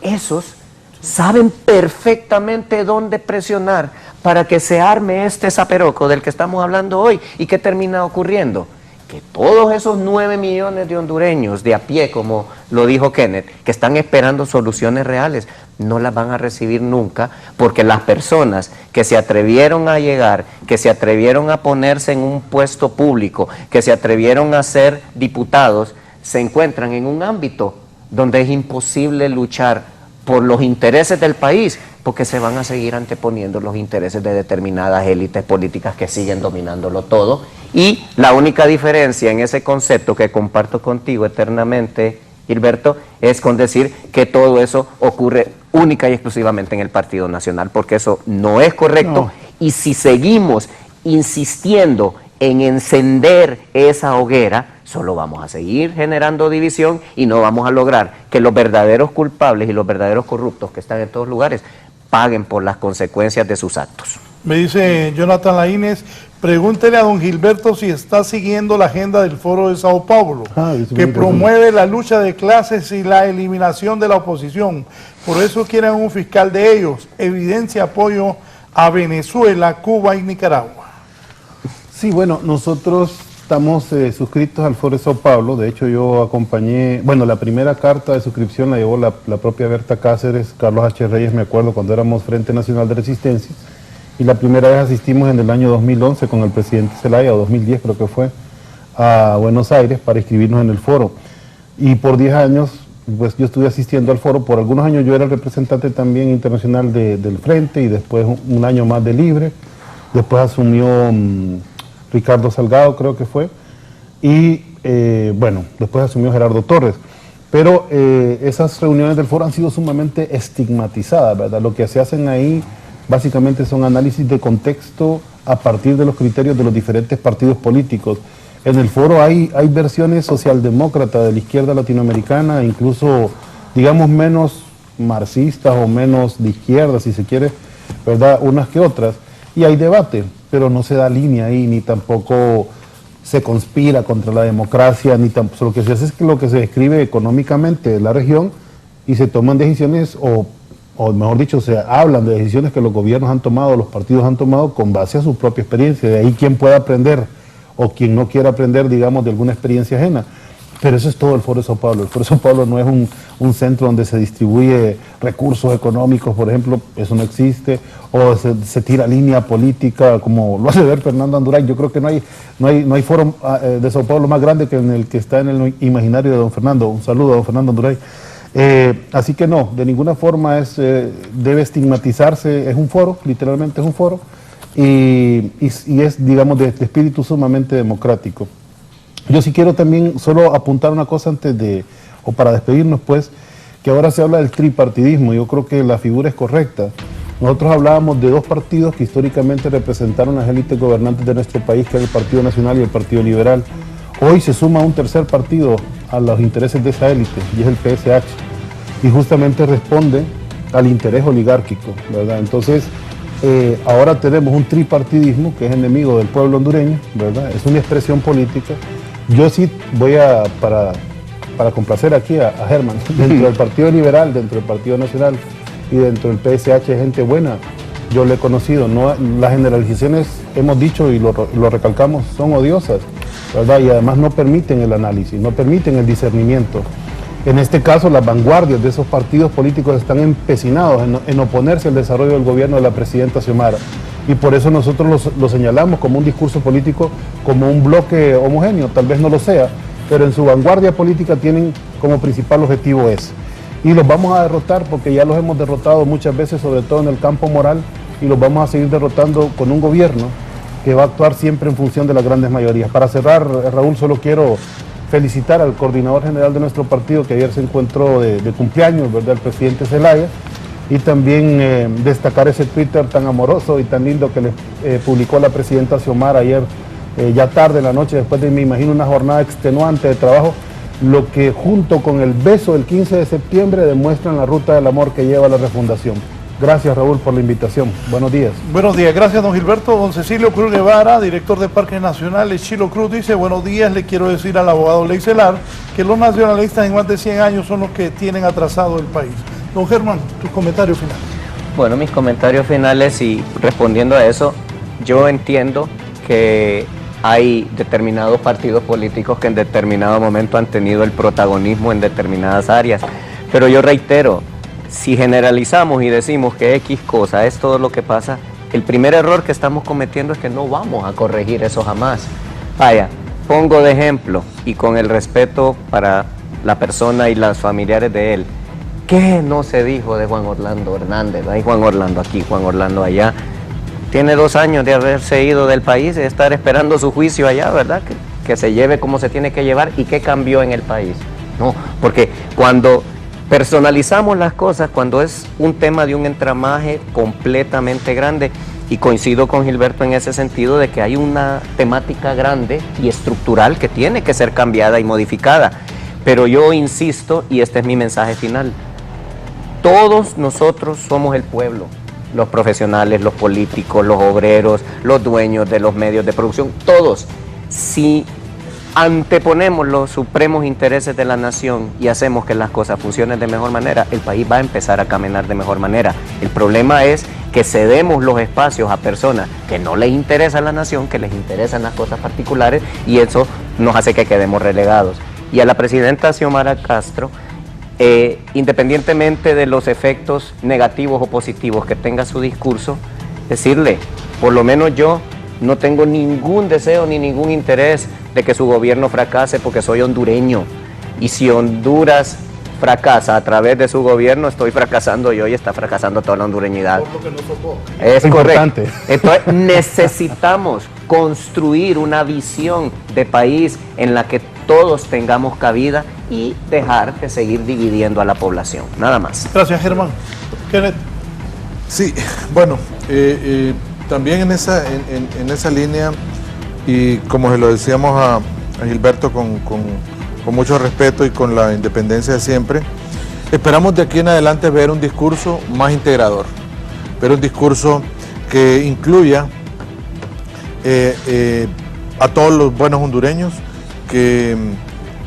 E: esos saben perfectamente dónde presionar para que se arme este zaperoco del que estamos hablando hoy. ¿Y qué termina ocurriendo? Que todos esos 9 millones de hondureños de a pie, como lo dijo Kenneth, que están esperando soluciones reales, no las van a recibir nunca, porque las personas que se atrevieron a llegar, que se atrevieron a ponerse en un puesto público, que se atrevieron a ser diputados, se encuentran en un ámbito donde es imposible luchar por los intereses del país, porque se van a seguir anteponiendo los intereses de determinadas élites políticas que siguen dominándolo todo. Y la única diferencia en ese concepto que comparto contigo eternamente, Gilberto, es con decir que todo eso ocurre única y exclusivamente en el Partido Nacional, porque eso no es correcto. No. Y si seguimos insistiendo en encender esa hoguera, solo vamos a seguir generando división y no vamos a lograr que los verdaderos culpables y los verdaderos corruptos que están en todos lugares paguen por las consecuencias de sus actos.
D: Me dice Jonathan Laínez, pregúntele a don Gilberto si está siguiendo la agenda del Foro de Sao Paulo, que promueve la lucha de clases y la eliminación de la oposición. Por eso quieren un fiscal de ellos. Evidencia apoyo a Venezuela, Cuba y Nicaragua.
H: Sí, bueno, nosotros estamos suscritos al Foro de Sao Paulo. De hecho, yo acompañé, bueno, la primera carta de suscripción la llevó la propia Berta Cáceres, Carlos H. Reyes, me acuerdo, cuando éramos Frente Nacional de Resistencia. Y la primera vez asistimos en el año 2011 con el presidente Zelaya, o 2010 creo que fue, a Buenos Aires para inscribirnos en el foro. Y por 10 años, pues yo estuve asistiendo al foro. Por algunos años yo era el representante también internacional del Frente y después un año más de Libre. Después asumió Ricardo Salgado, creo que fue. Y bueno, después asumió Gerardo Torres. Pero esas reuniones del foro han sido sumamente estigmatizadas, ¿verdad? Lo que se hacen ahí básicamente son análisis de contexto a partir de los criterios de los diferentes partidos políticos. En el foro hay versiones socialdemócratas de la izquierda latinoamericana, incluso, digamos, menos marxistas o menos de izquierda, si se quiere, ¿verdad?, unas que otras. Y hay debate, pero no se da línea ahí, ni tampoco se conspira contra la democracia, ni tampoco. Lo que se hace es que lo que se describe económicamente de la región y se toman decisiones o mejor dicho, se hablan de decisiones que los gobiernos han tomado, los partidos han tomado con base a su propia experiencia. De ahí quien pueda aprender o quien no quiera aprender, digamos, de alguna experiencia ajena. Pero eso es todo el Foro de Sao Paulo. El Foro de Sao Paulo no es un centro donde se distribuye recursos económicos, por ejemplo, eso no existe, o se tira línea política, como lo hace ver Fernando Anduray. Yo creo que no hay foro de Sao Paulo más grande que en el que está en el imaginario de don Fernando. Un saludo a don Fernando Anduray. Así que no, de ninguna forma debe estigmatizarse. Es un foro, literalmente es un foro, y es, digamos, de espíritu sumamente democrático. Yo sí quiero también solo apuntar una cosa o para despedirnos, pues, que ahora se habla del tripartidismo. Yo creo que la figura es correcta. Nosotros hablábamos de dos partidos que históricamente representaron las élites gobernantes de nuestro país, que era el Partido Nacional y el Partido Liberal. Hoy se suma un tercer partido a los intereses de esa élite, y es el PSH, y justamente responde al interés oligárquico, ¿verdad? Entonces, ahora tenemos un tripartidismo que es enemigo del pueblo hondureño, ¿verdad? Es una expresión política. Yo sí voy para complacer aquí a Germán, dentro del Partido Liberal, dentro del Partido Nacional y dentro del PSH, gente buena. Yo lo he conocido, no, las generalizaciones, hemos dicho y lo recalcamos, son odiosas, ¿verdad? Y además no permiten el análisis, no permiten el discernimiento. En este caso, las vanguardias de esos partidos políticos están empecinados en oponerse al desarrollo del gobierno de la presidenta Xiomara. Y por eso nosotros lo señalamos como un discurso político, como un bloque homogéneo. Tal vez no lo sea, pero en su vanguardia política tienen como principal objetivo ese. Y los vamos a derrotar porque ya los hemos derrotado muchas veces, sobre todo en el campo moral, y los vamos a seguir derrotando con un gobierno que va a actuar siempre en función de las grandes mayorías. Para cerrar, Raúl, solo quiero felicitar al coordinador general de nuestro partido, que ayer se encontró de cumpleaños, ¿verdad?, el presidente Zelaya, y también destacar ese Twitter tan amoroso y tan lindo que le publicó la presidenta Xiomara ayer, ya tarde en la noche, después de, me imagino, una jornada extenuante de trabajo, lo que junto con el beso del 15 de septiembre demuestran la ruta del amor que lleva la refundación. Gracias, Raúl, por la invitación. Buenos días.
D: Buenos días, gracias don Gilberto. Don Cecilio Cruz Guevara, director de Parques Nacionales, Chilo Cruz, dice: buenos días, le quiero decir al abogado Leicelar que los nacionalistas en más de 100 años son los que tienen atrasado el país. Don Germán, tus comentarios finales.
E: Bueno, mis comentarios finales y respondiendo a eso, yo entiendo que hay determinados partidos políticos que en determinado momento han tenido el protagonismo en determinadas áreas, pero yo reitero, si generalizamos y decimos que X cosa es todo lo que pasa, el primer error que estamos cometiendo es que no vamos a corregir eso jamás. Vaya, pongo de ejemplo, y con el respeto para la persona y los familiares de él, ¿qué no se dijo de Juan Orlando Hernández? Hay Juan Orlando aquí, Juan Orlando allá. Tiene 2 años de haberse ido del país y de estar esperando su juicio allá, ¿verdad? Que se lleve como se tiene que llevar. ¿Y qué cambió en el país? No, porque cuando personalizamos las cosas, cuando es un tema de un entramaje completamente grande, y coincido con Gilberto en ese sentido de que hay una temática grande y estructural que tiene que ser cambiada y modificada. Pero yo insisto, y este es mi mensaje final, todos nosotros somos el pueblo, los profesionales, los políticos, los obreros, los dueños de los medios de producción, todos. Si anteponemos los supremos intereses de la nación y hacemos que las cosas funcionen de mejor manera, el país va a empezar a caminar de mejor manera. El problema es que cedemos los espacios a personas que no les interesa la nación, que les interesan las cosas particulares, y eso nos hace que quedemos relegados. Y a la presidenta Xiomara Castro, independientemente de los efectos negativos o positivos que tenga su discurso, decirle, por lo menos yo no tengo ningún deseo ni ningún interés de que su gobierno fracase, porque soy hondureño, y si Honduras fracasa a través de su gobierno, estoy fracasando yo y está fracasando toda la hondureñidad. Es correcto. Entonces necesitamos construir una visión de país en la que todos tengamos cabida y dejar de seguir dividiendo a la población, nada más.
D: Gracias, Germán. Kenneth.
G: Sí, bueno, también en esa línea, y como se lo decíamos a Gilberto con mucho respeto y con la independencia de siempre, esperamos de aquí en adelante ver un discurso más integrador, ver un discurso que incluya a todos los buenos hondureños, que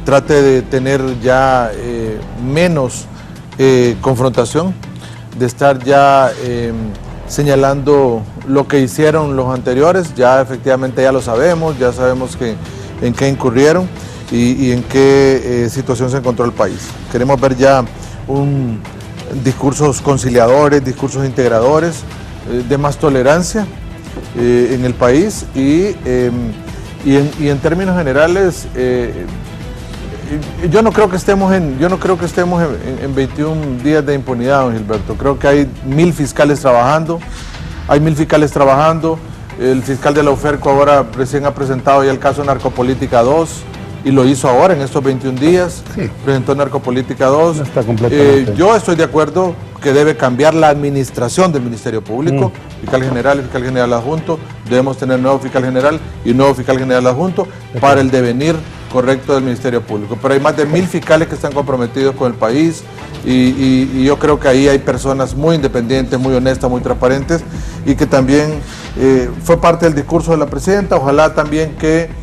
G: trate de tener ya menos confrontación, de estar ya señalando lo que hicieron los anteriores. Ya efectivamente ya lo sabemos, ya sabemos en qué incurrieron y en qué situación se encontró el país. Queremos ver ya discursos conciliadores, discursos integradores, de más tolerancia en el país, y en términos generales, yo no creo que estemos en 21 días de impunidad, don Gilberto. Creo que hay 1000 fiscales trabajando, el fiscal de la UFERCO ahora recién ha presentado ya el caso Narcopolítica 2, y lo hizo ahora en estos 21 días, sí. Presentó Narcopolítica 2. No está completamente. Yo estoy de acuerdo que debe cambiar la administración del Ministerio Público, fiscal general y fiscal general adjunto. Debemos tener nuevo fiscal general y nuevo fiscal general adjunto para el devenir correcto del Ministerio Público. Pero hay más de 1000 fiscales que están comprometidos con el país, y yo creo que ahí hay personas muy independientes, muy honestas, muy transparentes, y que también fue parte del discurso de la presidenta. Ojalá también que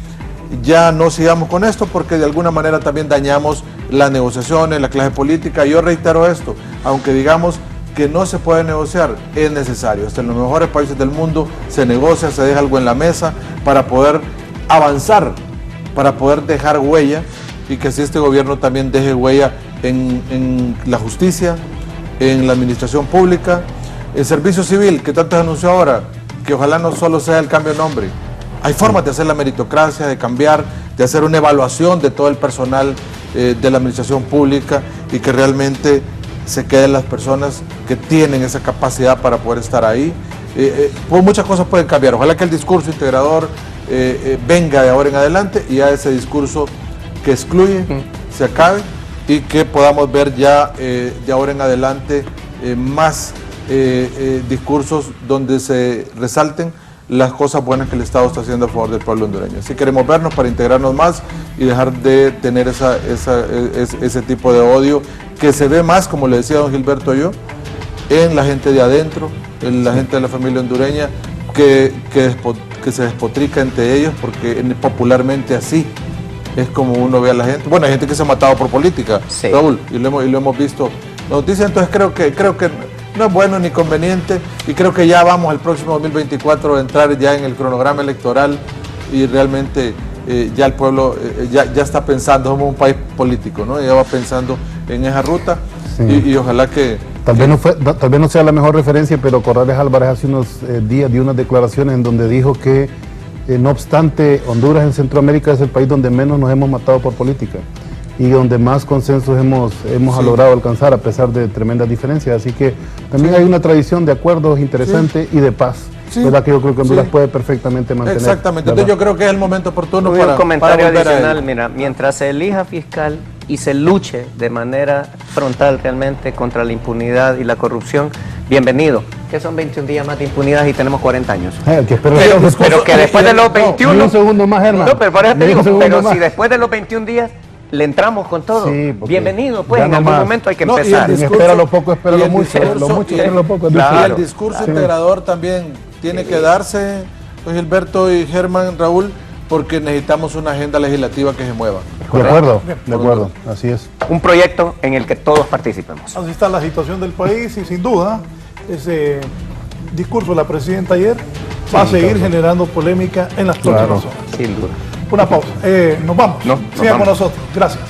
G: ya no sigamos con esto, porque de alguna manera también dañamos las negociaciones, la clase política. Yo reitero esto, aunque digamos que no se puede negociar, es necesario. Hasta en los mejores países del mundo se negocia, se deja algo en la mesa para poder avanzar, para poder dejar huella, y que así este gobierno también deje huella en la justicia, en la administración pública, el servicio civil, que tanto se anunció ahora, que ojalá no solo sea el cambio de nombre. Hay formas de hacer la meritocracia, de cambiar, de hacer una evaluación de todo el personal de la administración pública, y que realmente se queden las personas que tienen esa capacidad para poder estar ahí. Pues muchas cosas pueden cambiar. Ojalá que el discurso integrador venga de ahora en adelante, y ya ese discurso que excluye se acabe, y que podamos ver ya de ahora en adelante más discursos donde se resalten las cosas buenas que el Estado está haciendo a favor del pueblo hondureño. Así queremos vernos para integrarnos más y dejar de tener ese tipo de odio que se ve más, como le decía don Gilberto yo, en la gente de adentro, en la gente de la familia hondureña, que se despotrica entre ellos, porque popularmente así es como uno ve a la gente. Bueno, hay gente que se ha matado por política,
E: sí,
G: Raúl, y lo hemos visto en noticias. Entonces creo que no es bueno ni conveniente, y creo que ya vamos el próximo 2024 a entrar ya en el cronograma electoral, y realmente ya el pueblo ya está pensando, somos un país político, ¿no? Ya va pensando en esa ruta, sí, y ojalá que...
H: Tal vez no sea la mejor referencia, pero Corrales Álvarez hace unos días dio unas declaraciones en donde dijo que, no obstante, Honduras en Centroamérica es el país donde menos nos hemos matado por política y donde más consensos hemos sí, logrado alcanzar a pesar de tremendas diferencias. Así que también sí, hay una tradición de acuerdos interesante, sí, y de paz. Sí, ¿verdad? Que yo creo que Honduras sí, puede perfectamente mantener.
G: Exactamente,
H: ¿verdad?
G: Entonces yo creo que es el momento oportuno
E: para un comentario
G: para
E: adicional. Mira, mientras se elija fiscal y se luche de manera frontal realmente contra la impunidad y la corrupción, bienvenido. Que son 21 días más de impunidad y tenemos 40 años.
H: Pero
E: que después de los 21...
H: un segundo más, Germán.
E: No, pero por eso te digo, pero si después de los 21 días le entramos con todo, sí, bienvenido, pues en algún momento hay que empezar.
H: Espera lo poco, espera lo mucho, espera lo poco.
G: Claro. Y el discurso integrador también tiene que darse, pues, Gilberto y Germán, Raúl, porque necesitamos una agenda legislativa que se mueva.
H: De acuerdo, así es.
E: Un proyecto en el que todos participemos.
D: Así está la situación del país y sin duda ese discurso de la presidenta ayer va a seguir generando polémica en las próximas horas.
E: Sin duda.
D: Una pausa. Nos vamos. Sigan con nosotros. Gracias.